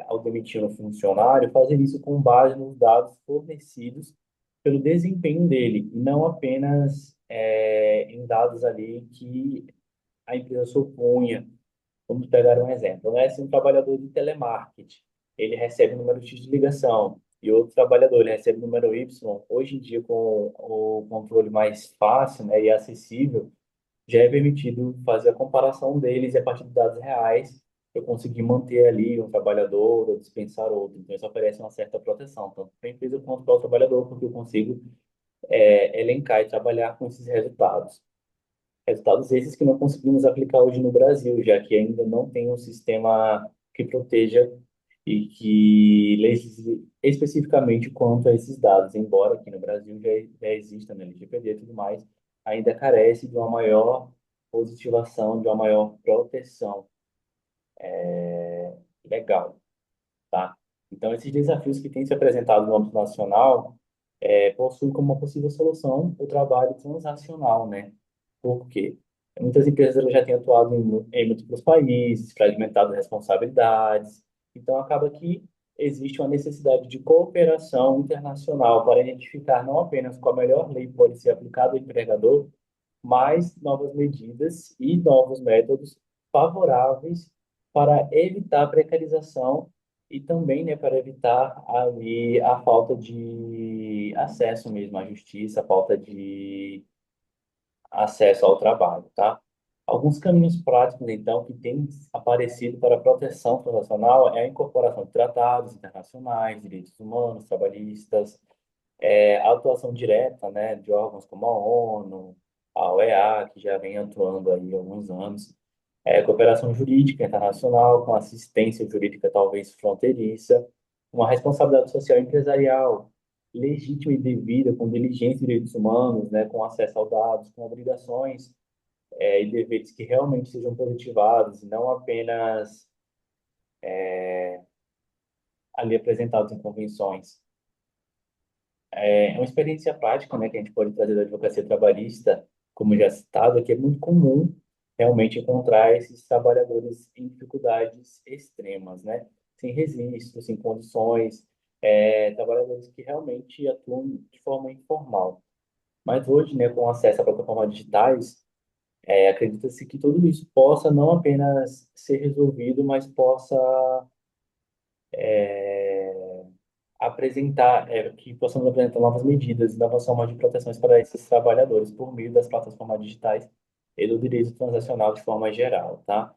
ao demitir um funcionário, fazer isso com base nos dados fornecidos pelo desempenho dele, e não apenas em dados ali que a empresa supunha. Vamos pegar um exemplo, né? Se um trabalhador de telemarketing, ele recebe o número X de ligação e outro trabalhador ele recebe o número Y, hoje em dia com o controle mais fácil, né, e acessível, já é permitido fazer a comparação deles e a partir de dados reais eu conseguir manter ali um trabalhador ou dispensar outro. Então isso oferece uma certa proteção, tanto para a empresa quanto para o trabalhador, porque eu consigo elencar e trabalhar com esses resultados. Resultados esses que não conseguimos aplicar hoje no Brasil, já que ainda não tem um sistema que proteja e que legisle especificamente quanto a esses dados, embora aqui no Brasil já exista na LGPD e tudo mais, ainda carece de uma maior positivação, de uma maior proteção legal, tá? Então, esses desafios que têm se apresentado no âmbito nacional possuem como uma possível solução o trabalho transacional, né? Por quê? Muitas empresas elas já têm atuado em múltiplos países, fragmentado responsabilidades, então acaba que existe uma necessidade de cooperação internacional para identificar não apenas qual a melhor lei pode ser aplicada ao empregador, mas novas medidas e novos métodos favoráveis para evitar a precarização e também, né, para evitar ali a falta de acesso mesmo à justiça, a falta de acesso ao trabalho, tá? Alguns caminhos práticos, então, que têm aparecido para a proteção transacional é a incorporação de tratados internacionais, direitos humanos, trabalhistas, a atuação direta, né, de órgãos como a ONU, a OEA, que já vem atuando aí há alguns anos, cooperação jurídica internacional, com assistência jurídica talvez fronteiriça, uma responsabilidade social empresarial legítima e devida, com diligência de direitos humanos, né, com acesso aos dados, com obrigações e deveres que realmente sejam positivados, e não apenas ali apresentados em convenções. Uma experiência prática, né, que a gente pode trazer da advocacia trabalhista, como já citado, é que é muito comum realmente encontrar esses trabalhadores em dificuldades extremas, né, sem registro, sem condições, trabalhadores que realmente atuam de forma informal. Mas hoje, né, com acesso a plataformas digitais, acredita-se que tudo isso possa não apenas ser resolvido, mas possa que possamos apresentar novas medidas e novas formas de proteções para esses trabalhadores por meio das plataformas digitais e do direito transacional de forma geral, tá?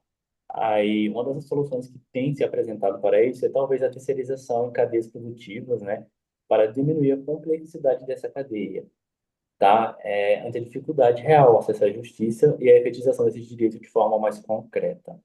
Aí, uma das soluções que tem se apresentado para isso é talvez a terceirização em cadeias produtivas, né, para diminuir a complexidade dessa cadeia, tá? Ante a dificuldade real ao acesso à justiça e a efetização desses direitos de forma mais concreta.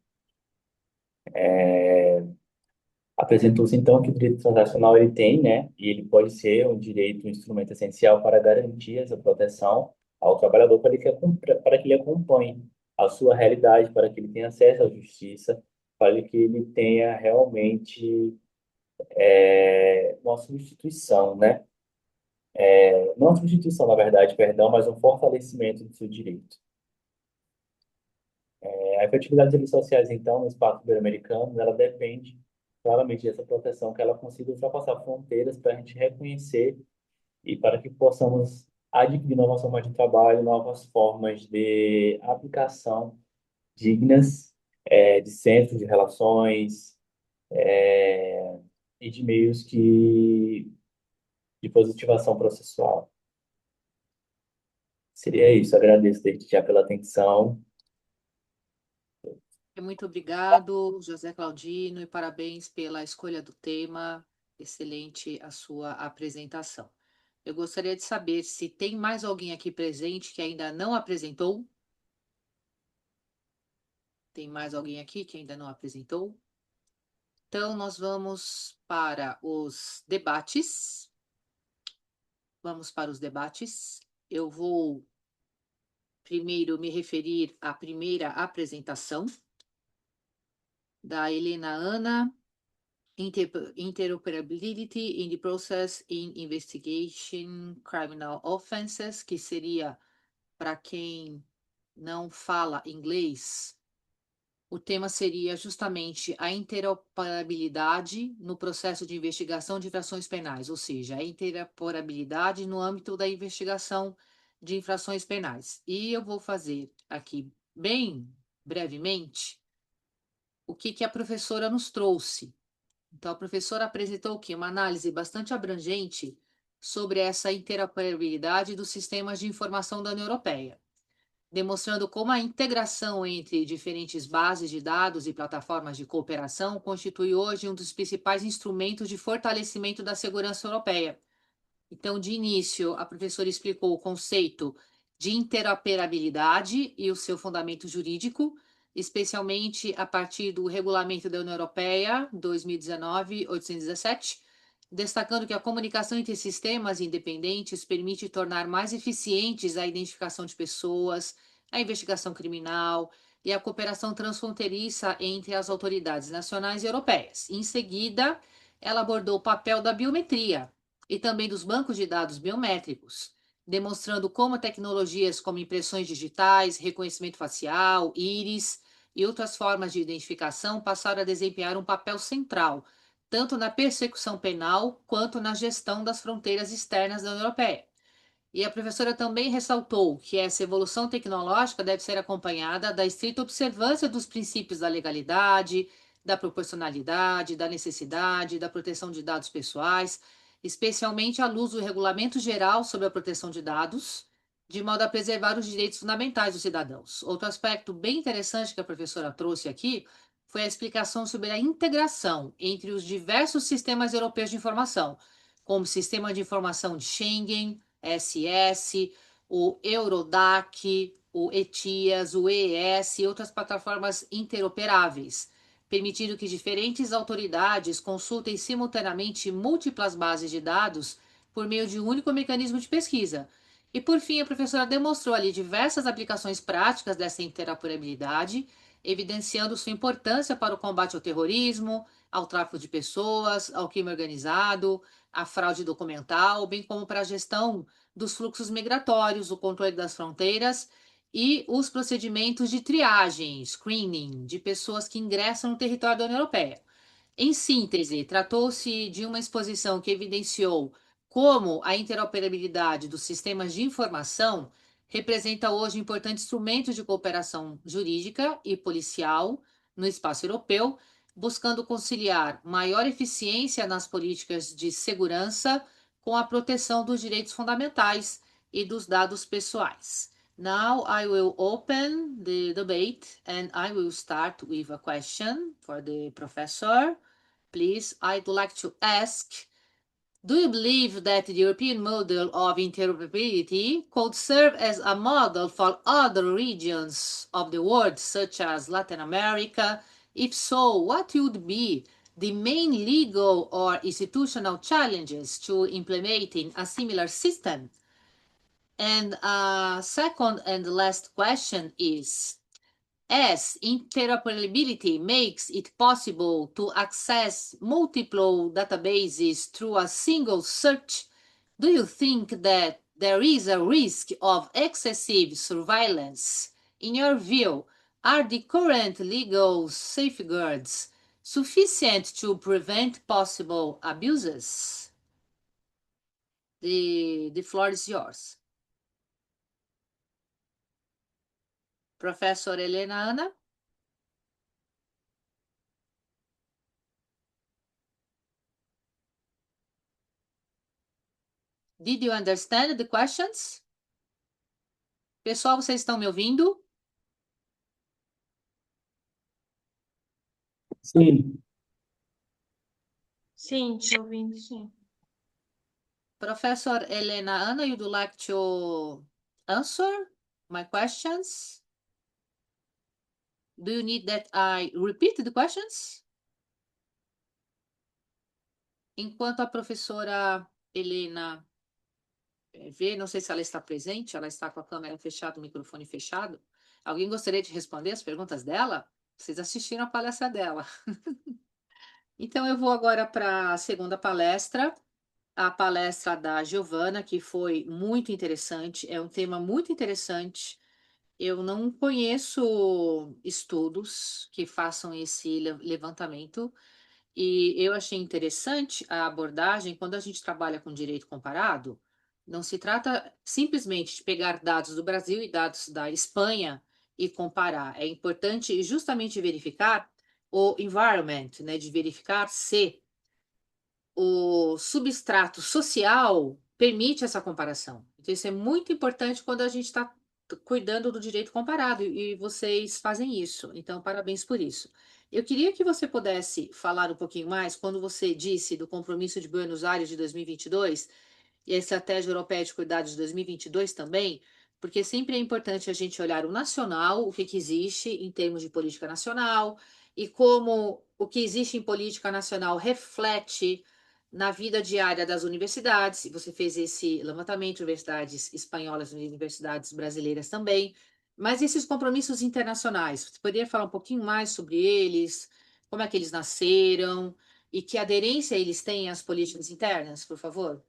Apresentou-se então que o direito transacional ele tem, né, e ele pode ser um direito, um instrumento essencial para garantir essa proteção ao trabalhador para que ele acompanhe a sua realidade, para que ele tenha acesso à justiça, para que ele tenha realmente uma substituição, né? Não uma substituição, na verdade, perdão, mas um fortalecimento do seu direito. A efetividade das leis sociais, então, no espaço ibero-americano, ela depende claramente dessa proteção, que ela consiga ultrapassar fronteiras para a gente reconhecer e para que possamos adquirir novas formas de trabalho, novas formas de aplicação dignas, de centros de relações, e de meios de positivação processual. Seria isso. Agradeço desde já pela atenção. Muito obrigado, José Claudino, e parabéns pela escolha do tema. Excelente a sua apresentação. Eu gostaria de saber se tem mais alguém aqui presente que ainda não apresentou. Tem mais alguém aqui que ainda não apresentou? Então, nós vamos para os debates. Vamos para os debates. Eu vou primeiro me referir à primeira apresentação da Helena Ana, Interoperability in the Process in Investigation Criminal Offenses, que seria, para quem não fala inglês, o tema seria justamente a interoperabilidade no processo de investigação de infrações penais, ou seja, a interoperabilidade no âmbito da investigação de infrações penais. E eu vou fazer aqui, bem brevemente, o que a professora nos trouxe. Então, a professora apresentou o quê? Uma análise bastante abrangente sobre essa interoperabilidade dos sistemas de informação da União Europeia, demonstrando como a integração entre diferentes bases de dados e plataformas de cooperação constitui hoje um dos principais instrumentos de fortalecimento da segurança europeia. Então, de início, a professora explicou o conceito de interoperabilidade e o seu fundamento jurídico, especialmente a partir do Regulamento da União Europeia 2019/817, destacando que a comunicação entre sistemas independentes permite tornar mais eficientes a identificação de pessoas, a investigação criminal e a cooperação transfronteiriça entre as autoridades nacionais e europeias. Em seguida, ela abordou o papel da biometria e também dos bancos de dados biométricos, demonstrando como tecnologias como impressões digitais, reconhecimento facial, íris e outras formas de identificação passaram a desempenhar um papel central, tanto na persecução penal quanto na gestão das fronteiras externas da União Europeia. E a professora também ressaltou que essa evolução tecnológica deve ser acompanhada da estrita observância dos princípios da legalidade, da proporcionalidade, da necessidade, da proteção de dados pessoais, especialmente à luz do Regulamento Geral sobre a Proteção de Dados, de modo a preservar os direitos fundamentais dos cidadãos. Outro aspecto bem interessante que a professora trouxe aqui foi a explicação sobre a integração entre os diversos sistemas europeus de informação, como o Sistema de Informação de Schengen, SS, o Eurodac, o ETIAS, o EES e outras plataformas interoperáveis, permitindo que diferentes autoridades consultem simultaneamente múltiplas bases de dados por meio de um único mecanismo de pesquisa. E, por fim, a professora demonstrou ali diversas aplicações práticas dessa interoperabilidade, evidenciando sua importância para o combate ao terrorismo, ao tráfico de pessoas, ao crime organizado, à fraude documental, bem como para a gestão dos fluxos migratórios, o controle das fronteiras e os procedimentos de triagem, screening, de pessoas que ingressam no território da União Europeia. Em síntese, tratou-se de uma exposição que evidenciou como a interoperabilidade dos sistemas de informação representa hoje importantes instrumentos de cooperação jurídica e policial no espaço europeu, buscando conciliar maior eficiência nas políticas de segurança com a proteção dos direitos fundamentais e dos dados pessoais. Now I will open the debate and I will start with a question for the professor. Please, I'd like to ask, do you believe that the European model of interoperability could serve as a model for other regions of the world, such as Latin America? If so, what would be the main legal or institutional challenges to implementing a similar system? And second and last question is, as interoperability makes it possible to access multiple databases through a single search, do you think that there is a risk of excessive surveillance? In your view, are the current legal safeguards sufficient to prevent possible abuses? The floor is yours. Professor Helena Ana? Did you understand the questions? Pessoal, vocês estão me ouvindo? Sim, Sim, te ouvindo, sim. Professor Helena Ana, you'd like to answer my questions? Do you need that I repeat the questions? Enquanto a professora Helena vê, não sei se ela está presente, ela está com a câmera fechada, o microfone fechado. Alguém gostaria de responder as perguntas dela? Vocês assistiram a palestra dela. Então, eu vou agora para a segunda palestra, a palestra da Giovana, que foi muito interessante, é um tema muito interessante. Eu não conheço estudos que façam esse levantamento, e eu achei interessante a abordagem quando a gente trabalha com direito comparado. Não se trata simplesmente de pegar dados do Brasil e dados da Espanha e comparar. É importante justamente verificar o environment, né, de verificar se o substrato social permite essa comparação. Então, isso é muito importante quando a gente está cuidando do direito comparado, e vocês fazem isso. Então, parabéns por isso. Eu queria que você pudesse falar um pouquinho mais quando você disse do compromisso de Buenos Aires de 2022 e a estratégia europeia de cuidados de 2022 também, porque sempre é importante a gente olhar o nacional, o que existe em termos de política nacional, e como o que existe em política nacional reflete na vida diária das universidades. Você fez esse levantamento, universidades espanholas e universidades brasileiras também. Mas esses compromissos internacionais, você poderia falar um pouquinho mais sobre eles, como é que eles nasceram e que aderência eles têm às políticas internas, por favor?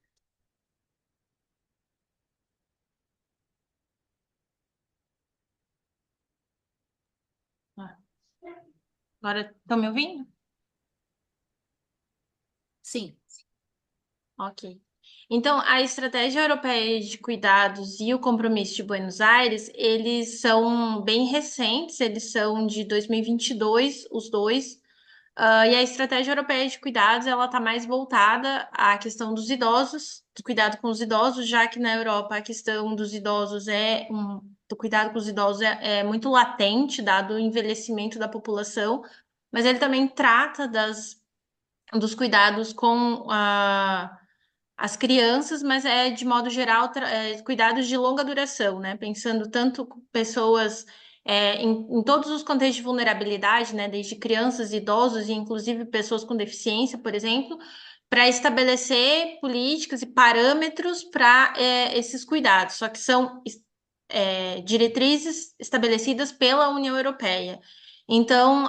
Ah, agora, estão me ouvindo? Sim. Ok. Então, a Estratégia Europeia de Cuidados e o Compromisso de Buenos Aires, eles são bem recentes, eles são de 2022, os dois. E a Estratégia Europeia de Cuidados, ela está mais voltada à questão dos idosos, do cuidado com os idosos, já que na Europa a questão dos idosos do cuidado com os idosos é muito latente, dado o envelhecimento da população, mas ele também trata dos cuidados com as crianças, mas é de modo geral cuidados de longa duração, né? Pensando tanto com pessoas em todos os contextos de vulnerabilidade, né? Desde crianças, idosos e inclusive pessoas com deficiência, por exemplo, para estabelecer políticas e parâmetros para esses cuidados, só que são diretrizes estabelecidas pela União Europeia. Então,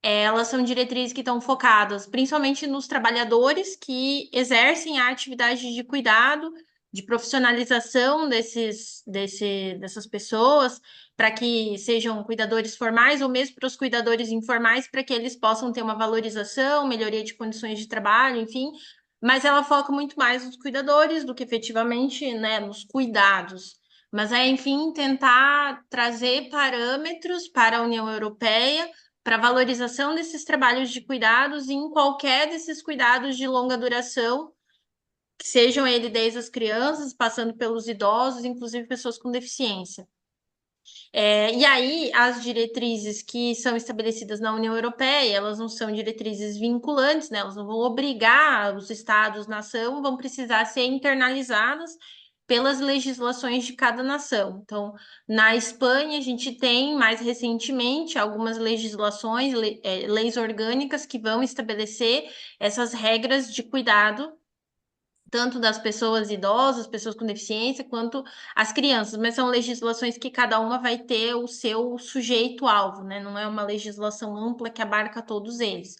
elas são diretrizes que estão focadas principalmente nos trabalhadores que exercem a atividade de cuidado, de profissionalização dessas pessoas, para que sejam cuidadores formais ou mesmo para os cuidadores informais, para que eles possam ter uma valorização, melhoria de condições de trabalho, enfim. Mas ela foca muito mais nos cuidadores do que efetivamente, né, nos cuidados. Mas enfim, tentar trazer parâmetros para a União Europeia para valorização desses trabalhos de cuidados em qualquer desses cuidados de longa duração, que sejam ele desde as crianças, passando pelos idosos, inclusive pessoas com deficiência. E aí, as diretrizes que são estabelecidas na União Europeia, elas não são diretrizes vinculantes, né? Elas não vão obrigar os estados-nação, vão precisar ser internalizadas pelas legislações de cada nação. Então, na Espanha, a gente tem, mais recentemente, algumas legislações, leis orgânicas que vão estabelecer essas regras de cuidado tanto das pessoas idosas, pessoas com deficiência, quanto as crianças, mas são legislações que cada uma vai ter o seu sujeito-alvo, né? Não é uma legislação ampla que abarca todos eles.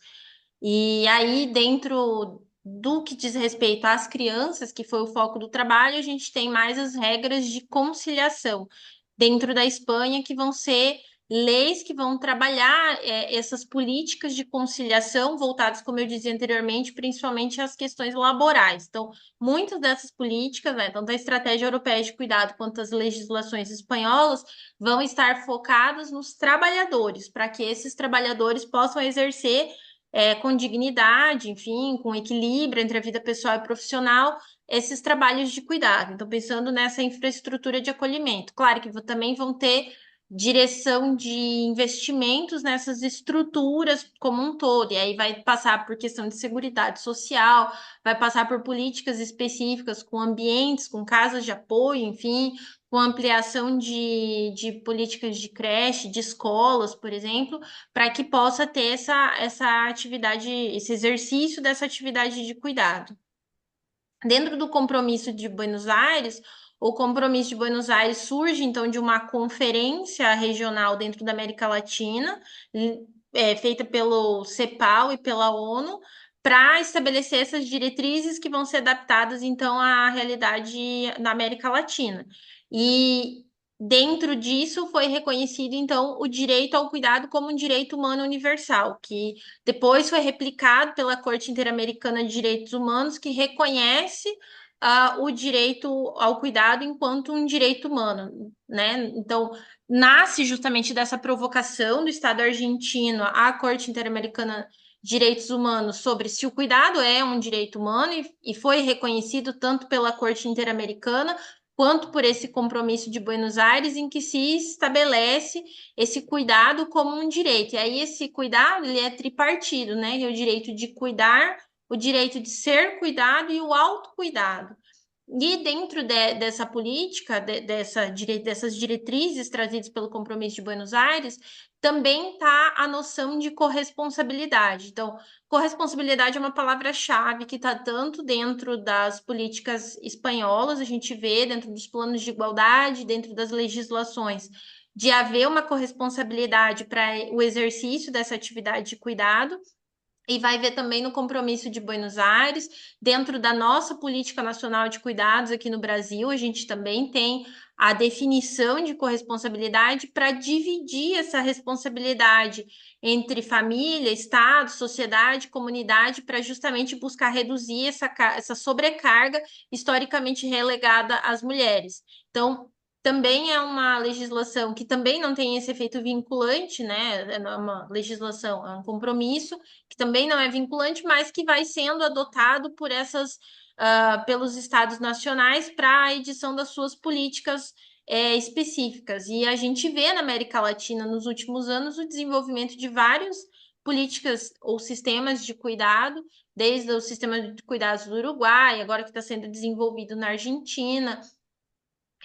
E aí, dentro do que diz respeito às crianças, que foi o foco do trabalho, a gente tem mais as regras de conciliação dentro da Espanha, que vão ser leis que vão trabalhar essas políticas de conciliação voltadas, como eu dizia anteriormente, principalmente às questões laborais. Então, muitas dessas políticas, né, tanto a estratégia europeia de cuidado quanto as legislações espanholas, vão estar focadas nos trabalhadores, para que esses trabalhadores possam exercer com dignidade, enfim, com equilíbrio entre a vida pessoal e profissional, esses trabalhos de cuidado. Então, pensando nessa infraestrutura de acolhimento. Claro que também vão ter direção de investimentos nessas estruturas como um todo, e aí vai passar por questão de seguridade social, vai passar por políticas específicas com ambientes, com casas de apoio, enfim, com ampliação de políticas de creche, de escolas, por exemplo, para que possa ter essa atividade, esse exercício dessa atividade de cuidado. Dentro do compromisso de Buenos Aires, o compromisso de Buenos Aires surge, então, de uma conferência regional dentro da América Latina, feita pelo CEPAL e pela ONU, para estabelecer essas diretrizes que vão ser adaptadas, então, à realidade na América Latina. E dentro disso foi reconhecido, então, o direito ao cuidado como um direito humano universal, que depois foi replicado pela Corte Interamericana de Direitos Humanos, que reconhece o direito ao cuidado enquanto um direito humano, né? Então, nasce justamente dessa provocação do Estado argentino à Corte Interamericana de Direitos Humanos sobre se o cuidado é um direito humano e foi reconhecido tanto pela Corte Interamericana quanto por esse compromisso de Buenos Aires, em que se estabelece esse cuidado como um direito. E aí esse cuidado, ele é tripartido, né? É o direito de cuidar, o direito de ser cuidado e o autocuidado. E dentro dessa política, dessas diretrizes trazidas pelo Compromisso de Buenos Aires, também está a noção de corresponsabilidade. Então, corresponsabilidade é uma palavra-chave que está tanto dentro das políticas espanholas, a gente vê dentro dos planos de igualdade, dentro das legislações, de haver uma corresponsabilidade para o exercício dessa atividade de cuidado, e vai ver também no compromisso de Buenos Aires, dentro da nossa política nacional de cuidados aqui no Brasil, a gente também tem a definição de corresponsabilidade para dividir essa responsabilidade entre família, Estado, sociedade, comunidade, para justamente buscar reduzir essa sobrecarga historicamente relegada às mulheres. Então, também é uma legislação que também não tem esse efeito vinculante, né? É uma legislação, é um compromisso que também não é vinculante, mas que vai sendo adotado por pelos estados nacionais para a edição das suas políticas específicas. E a gente vê na América Latina, nos últimos anos, o desenvolvimento de várias políticas ou sistemas de cuidado, desde o sistema de cuidados do Uruguai, agora que está sendo desenvolvido na Argentina,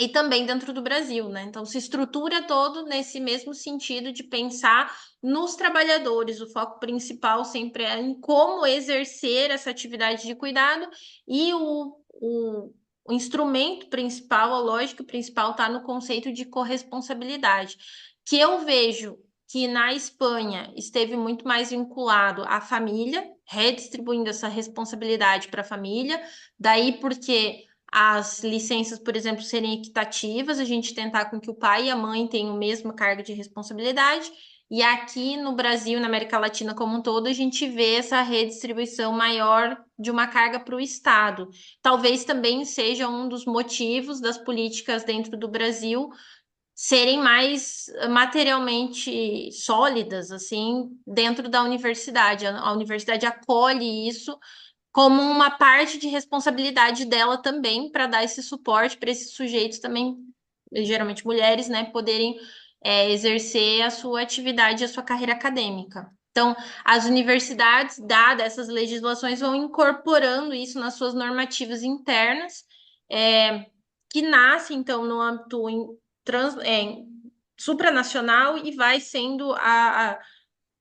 e também dentro do Brasil, né? Então, se estrutura todo nesse mesmo sentido de pensar nos trabalhadores. O foco principal sempre é em como exercer essa atividade de cuidado e o instrumento principal, a lógica principal está no conceito de corresponsabilidade, que eu vejo que na Espanha esteve muito mais vinculado à família, redistribuindo essa responsabilidade para a família, daí porque as licenças, por exemplo, serem equitativas, a gente tentar com que o pai e a mãe tenham a mesma carga de responsabilidade. E aqui no Brasil, na América Latina como um todo, a gente vê essa redistribuição maior de uma carga para o Estado. Talvez também seja um dos motivos das políticas dentro do Brasil serem mais materialmente sólidas, assim, dentro da universidade. A universidade acolhe isso como uma parte de responsabilidade dela também para dar esse suporte para esses sujeitos também, geralmente mulheres, né, poderem exercer a sua atividade, a sua carreira acadêmica. Então, as universidades, dadas essas legislações, vão incorporando isso nas suas normativas internas, que nasce, então, no âmbito supranacional e vai sendo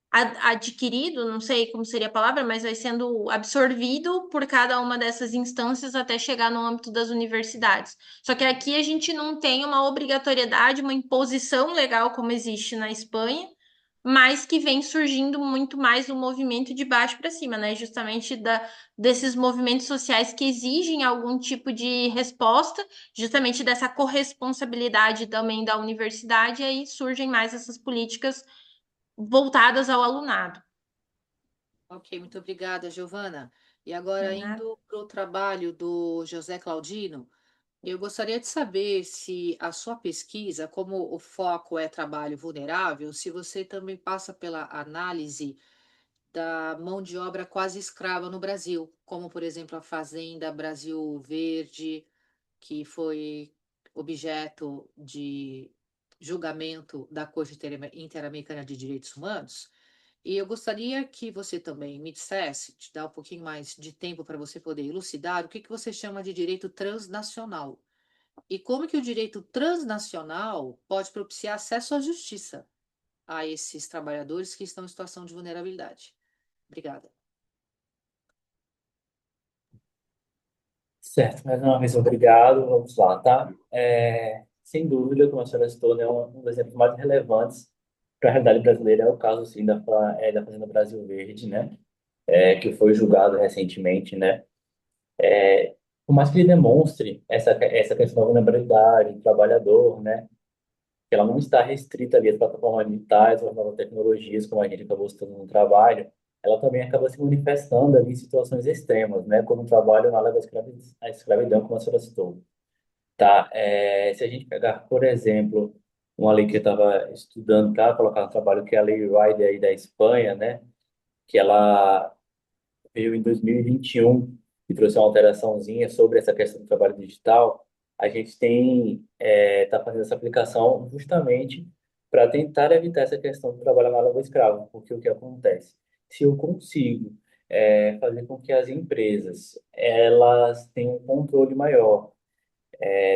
adquirido, não sei como seria a palavra, mas vai sendo absorvido por cada uma dessas instâncias até chegar no âmbito das universidades. Só que aqui a gente não tem uma obrigatoriedade, uma imposição legal como existe na Espanha, mas que vem surgindo muito mais um movimento de baixo para cima, né? Justamente desses movimentos sociais que exigem algum tipo de resposta, justamente dessa corresponsabilidade também da universidade, e aí surgem mais essas políticas voltadas ao alunado. Ok, muito obrigada, Giovana. E agora, Né? indo para o trabalho do José Claudino, eu gostaria de saber se a sua pesquisa, como o foco é trabalho vulnerável, se você também passa pela análise da mão de obra quase escrava no Brasil, como, por exemplo, a Fazenda Brasil Verde, que foi objeto de julgamento da Corte Interamericana de Direitos Humanos. E eu gostaria que você também me dissesse, te dar um pouquinho mais de tempo para você poder elucidar o que que você chama de direito transnacional e como que o direito transnacional pode propiciar acesso à justiça a esses trabalhadores que estão em situação de vulnerabilidade. Obrigada. Certo, mais uma vez, obrigado. Vamos lá, tá? Sem dúvida, como a senhora citou, né, um dos exemplos mais relevantes para a realidade brasileira é o caso, sim, da Fazenda Brasil Verde, né? Que foi julgado recentemente, né? Por mais que ele demonstre essa questão da vulnerabilidade do trabalhador, né? Que ela não está restrita ali às plataformas digitais ou às novas tecnologias, como a gente acabou citando no trabalho, ela também acaba se manifestando ali em situações extremas, né? Como o trabalho análogo à escravidão, como a senhora citou. Tá, se a gente pegar, por exemplo, uma lei que eu estava estudando para colocar no trabalho, que é a Lei Rider aí da Espanha, né? Que ela veio em 2021 e trouxe uma alteraçãozinha sobre essa questão do trabalho digital. A gente está fazendo essa aplicação justamente para tentar evitar essa questão do trabalho análogo ao escravo, porque o que acontece? Se eu consigo fazer com que as empresas elas tenham um controle maior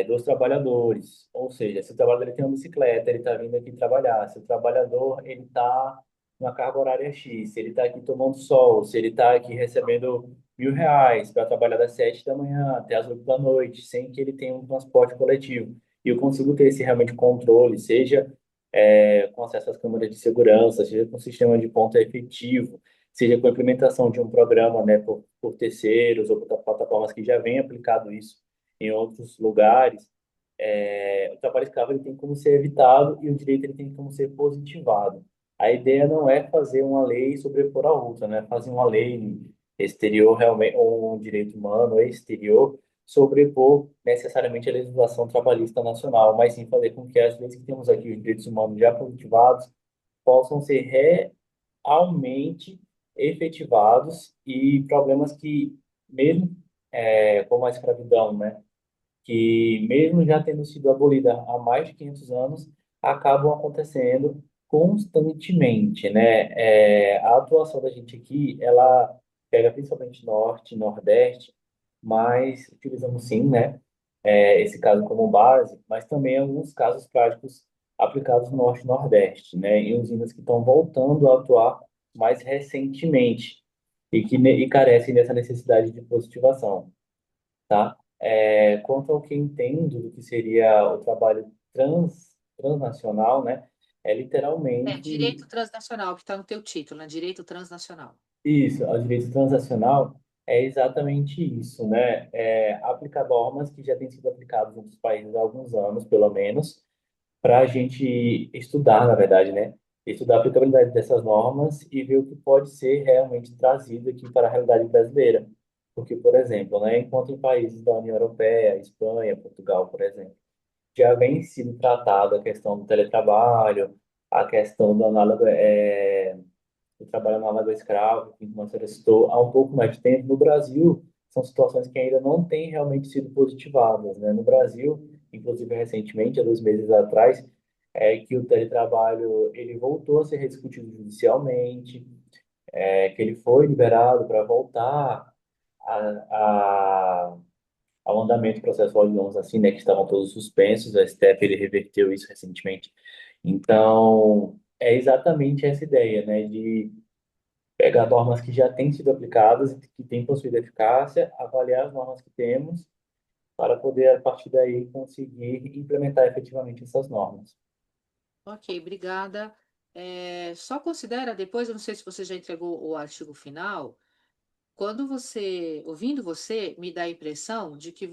dos trabalhadores. Ou seja, se o trabalhador ele tem uma bicicleta, ele está vindo aqui trabalhar. Se o trabalhador ele está numa carga horária X, se ele está aqui tomando sol, se ele está aqui recebendo R$ 1.000 para trabalhar das 7 da manhã até as 8 da noite, sem que ele tenha um transporte coletivo. E eu consigo ter esse realmente controle, seja com acesso às câmeras de segurança, seja com sistema de ponta efetivo, seja com a implementação de um programa, né, por terceiros ou por plataformas que já vêm aplicado isso em outros lugares, o trabalho escravo ele tem como ser evitado e o direito ele tem como ser positivado. A ideia não é fazer uma lei sobrepor a outra, né? Fazer uma lei exterior realmente ou um direito humano exterior sobrepor necessariamente a legislação trabalhista nacional, mas sim fazer com que as leis que temos aqui, os direitos humanos já positivados, possam ser realmente efetivados e problemas que mesmo como a escravidão, né? Que, mesmo já tendo sido abolida há mais de 500 anos, acabam acontecendo constantemente, né? A atuação da gente aqui, ela pega principalmente Norte, Nordeste, mas utilizamos sim, né? Esse caso como base, mas também alguns casos práticos aplicados no Norte e Nordeste, né? Em usinas que estão voltando a atuar mais recentemente e carecem dessa necessidade de positivação, tá? Quanto ao que entendo do que seria o trabalho transnacional, né? É É, literalmente direito transnacional, que está no teu título, né? Direito transnacional. isso, o direito transnacional é exatamente isso, né? Aplicar normas que já têm sido aplicadas em outros países há alguns anos, pelo menos, para a gente estudar, na verdade, né? Estudar a aplicabilidade dessas normas e ver o que pode ser realmente trazido aqui para a realidade brasileira. Porque, por exemplo, né, enquanto em países da União Europeia, Espanha, Portugal, por exemplo, já vem sido tratada a questão do teletrabalho, a questão do trabalho análogo ao escravo, que como você citou, há um pouco mais de tempo. No Brasil, são situações que ainda não têm realmente sido positivadas, né? No Brasil, inclusive recentemente, há 2 meses atrás, que o teletrabalho ele voltou a ser rediscutido judicialmente, que ele foi liberado para voltar a, a, ao andamento processual, digamos assim, né, que estavam todos suspensos. O STF ele reverteu isso recentemente. Então, é exatamente essa ideia, né, de pegar normas que já têm sido aplicadas e que têm possuído eficácia, avaliar as normas que temos para poder, a partir daí, conseguir implementar efetivamente essas normas. Ok, obrigada. Só considera depois, eu não sei se você já entregou o artigo final, quando ouvindo você, me dá a impressão de que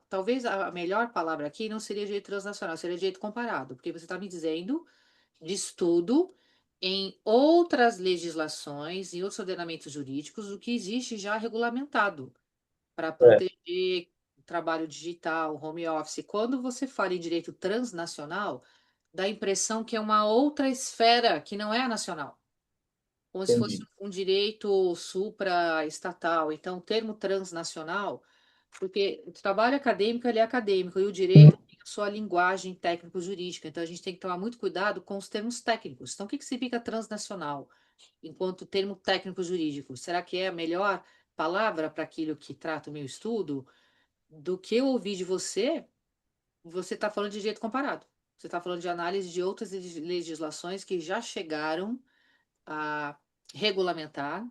talvez a melhor palavra aqui não seria direito transnacional, seria direito comparado, porque você está me dizendo de estudo em outras legislações, em outros ordenamentos jurídicos, o que existe já regulamentado para É, proteger o trabalho digital, home office. Quando você fala em direito transnacional, dá a impressão que é uma outra esfera que não é a nacional, como se fosse entendi. um direito supra-estatal. Então, o termo transnacional, porque o trabalho acadêmico ele é acadêmico e o direito tem a sua linguagem técnico-jurídica. Então, a gente tem que tomar muito cuidado com os termos técnicos. Então, o que que significa transnacional enquanto termo técnico-jurídico? Será que é a melhor palavra para aquilo que trata o meu estudo? Do que eu ouvi de você, você está falando de direito comparado. Você está falando de análise de outras legislações que já chegaram a regulamentar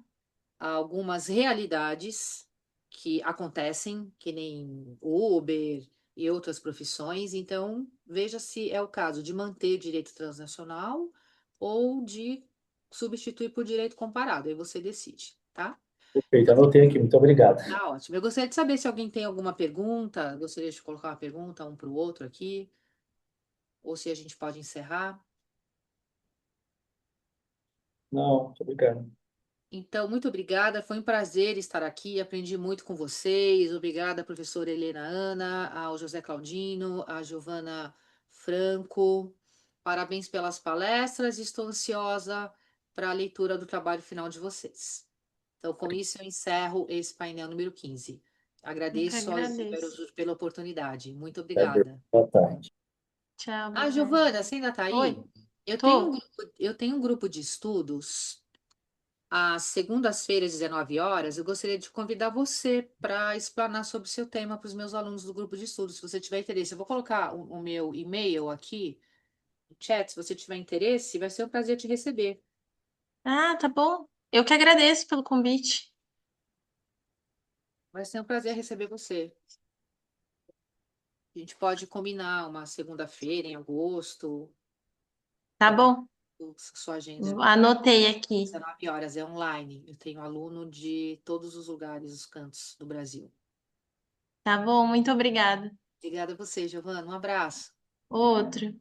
algumas realidades que acontecem, que nem Uber e outras profissões. Então, veja se é o caso de manter direito transnacional ou de substituir por direito comparado. Aí você decide, tá? Perfeito, anotei aqui, muito obrigado. Tá ótimo. Eu gostaria de saber se alguém tem alguma pergunta. Gostaria de colocar uma pergunta um para o outro aqui, ou se a gente pode encerrar. Não, muito obrigado. Então, muito obrigada. Foi um prazer estar aqui. Aprendi muito com vocês. Obrigada, professora Helena Ana, ao José Claudino, à Giovana Franco. Parabéns pelas palestras. Estou ansiosa para a leitura do trabalho final de vocês. Então, com isso, eu encerro esse painel número 15. Eu que Agradeço ao agradeço. pela oportunidade. Muito Prazer. obrigada. Boa tarde. Tchau, boa Ah, tarde. Giovana, você ainda está Oi, aí? tô. Eu tenho um grupo de estudos às segundas-feiras, 19 horas. Eu gostaria de convidar você para explanar sobre o seu tema para os meus alunos do grupo de estudos, se você tiver interesse. Eu vou colocar o meu e-mail aqui no chat, se você tiver interesse, vai ser um prazer te receber. Ah, tá bom. Eu que agradeço pelo convite. Vai ser um prazer receber você. A gente pode combinar uma segunda-feira em agosto, Tá bom. sua agenda. Anotei aqui. 19 horas, é online. Eu tenho aluno de todos os lugares, os cantos do Brasil. Tá bom, muito obrigada. Obrigada a você, Giovana. Um abraço. Outro.